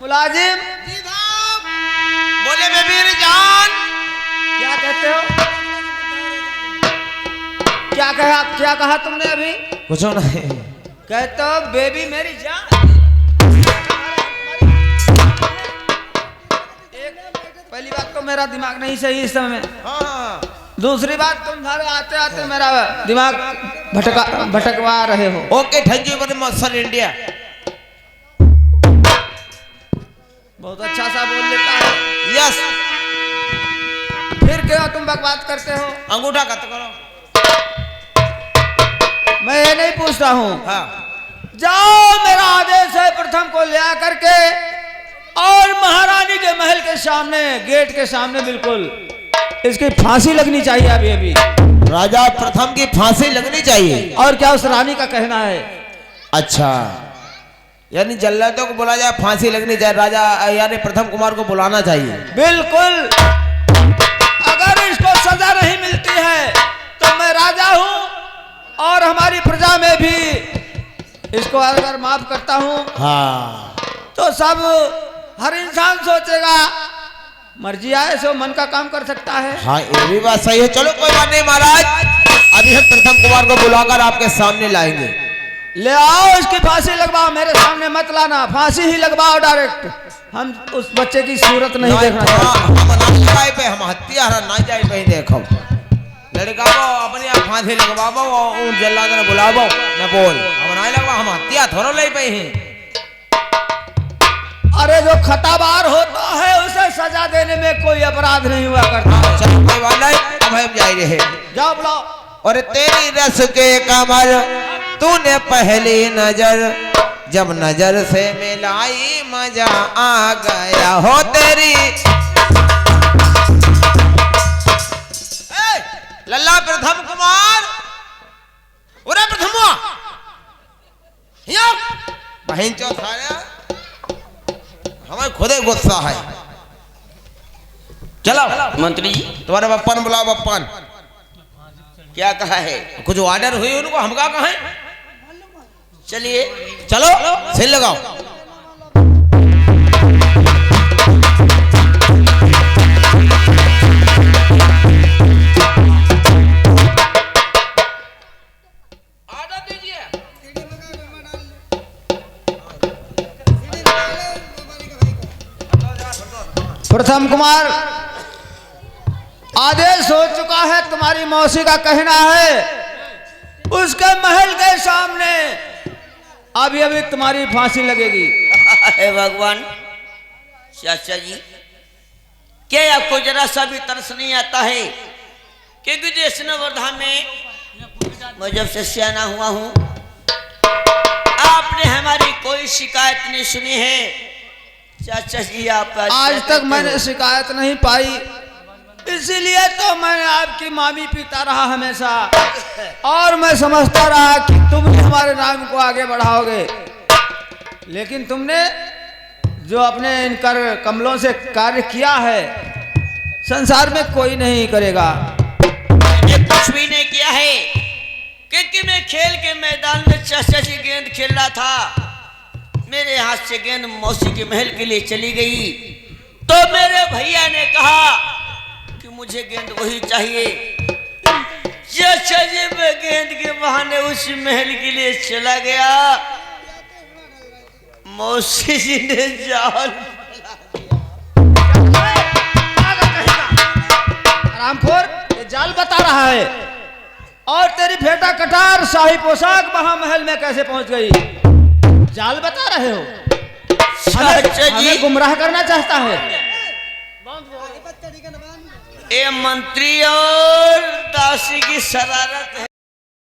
मुलाजिम, बोले बेबीर जान, क्या कहते हो? क्या कहा तुमने अभी? कुछ नहीं। कहते हो बेबी मेरी जान। पहली बात तो मेरा दिमाग नहीं सही इस समय। हाँ दूसरी बात, तुम्हारे आते आते मेरा दिमाग भटकवा रहे हो। Okay, thank you very much sir India. बहुत अच्छा सा बोल लेता है। यस। फिर क्यों तुम बकवास करते हो? अंगूठा कट करो। मैं ये नहीं पूछता हूँ। हाँ। जाओ, मेरा आदेश है प्रथम को ले आकर के और महारानी के महल के सामने, गेट के सामने बिल्कुल इसकी फांसी लगनी चाहिए अभी अभी। राजा प्रथम की फांसी लगनी चाहिए। और क्या उस रानी का कहना है? अच्छा, यानी जल्लादों को बुला जाए, फांसी लगनी चाहिए, राजा यानी प्रथम कुमार को बुलाना चाहिए। बिल्कुल। अगर इसको सजा नहीं मिलती है तो मैं राजा हूं और हमारी प्रजा में भी इसको अगर माफ करता हूं हाँ। तो सब हर इंसान सोचेगा मर्जी आए सो मन का काम कर सकता है। हाँ, ये भी बात सही है। चलो कोई बात नहीं महाराज, अभी हम प्रथम कुमार को बुलाकर आपके सामने लाएंगे। ले आओ, इसकी फांसी लगवाओ, मेरे सामने मत लाना, फांसी ही लगवाओ डायरेक्ट। हम उस बच्चे की सूरत नहीं देखना चाहते। हम ना जाए पे, हम हत्यारा ना जाए पे देखो। लड़का को अपने आप फांसी लगवाबो और उन जल्लाद ने बुलाबो न बोल, हम ना लगवा, हम हत्या थोड़ा ले पे हैं। अरे जो खताबार होता है उसे सजा देने में कोई अपराध नहीं हुआ करता। चलो कोई बात नहीं, अब हम जा रहे हैं। जाओ बुलाओ। और तेरी रस के कमर तूने पहली नजर, जब नजर से मिलाई मजा आ गया हो तेरी। लल्ला प्रथम कुमार, उरे प्रथम बहन चो सारे, हमें खुदे गुस्सा है। चलो मंत्री जी, तुम्हारे बप्पन बुलाओ। बप्पन क्या कहा है? कुछ ऑर्डर हुई उनको, हम क्या कहें? चलिए। चलो सिल लगाओ। ऑर्डर दीजिए। प्रथम कुमार, आदेश हो चुका है, तुम्हारी मौसी का कहना है उसके महल के सामने अभी अभी तुम्हारी फांसी लगेगी। हे भगवान, चाचा जी, क्या आपको जरा सा भी तरस नहीं आता है? क्योंकि देश वर्धा में मैं जब से सियाना हुआ हूं, आपने हमारी कोई शिकायत नहीं सुनी है। चाचा जी, आप आज तक मैंने शिकायत नहीं पाई, इसीलिए तो मैं आपकी मामी पीता रहा हमेशा, और मैं समझता रहा कि तुम ही हमारे नाम को आगे बढ़ाओगे। लेकिन तुमने जो अपने इन कर कमलों से कार्य किया है, संसार में कोई नहीं करेगा। मैंने कुछ भी नहीं किया है, क्योंकि मैं खेल के मैदान में चाचा जी गेंद खेल रहा था, मेरे हाथ से गेंद मौसी के महल के लिए चली गई, तो मेरे भैया ने कहा कि मुझे गेंद वही चाहिए। चाचा जी, मैं गेंद के बहाने उस महल के लिए चला गया, मौसी जी ने जाल रामखोर, ये जाल बता रहा है, और तेरी फेटा कटार शाही पोशाक महामहल में कैसे पहुंच गई? जाल बता रहे हो? हमें गुमराह करना चाहता है। ये मंत्री और दासी की शरारत है।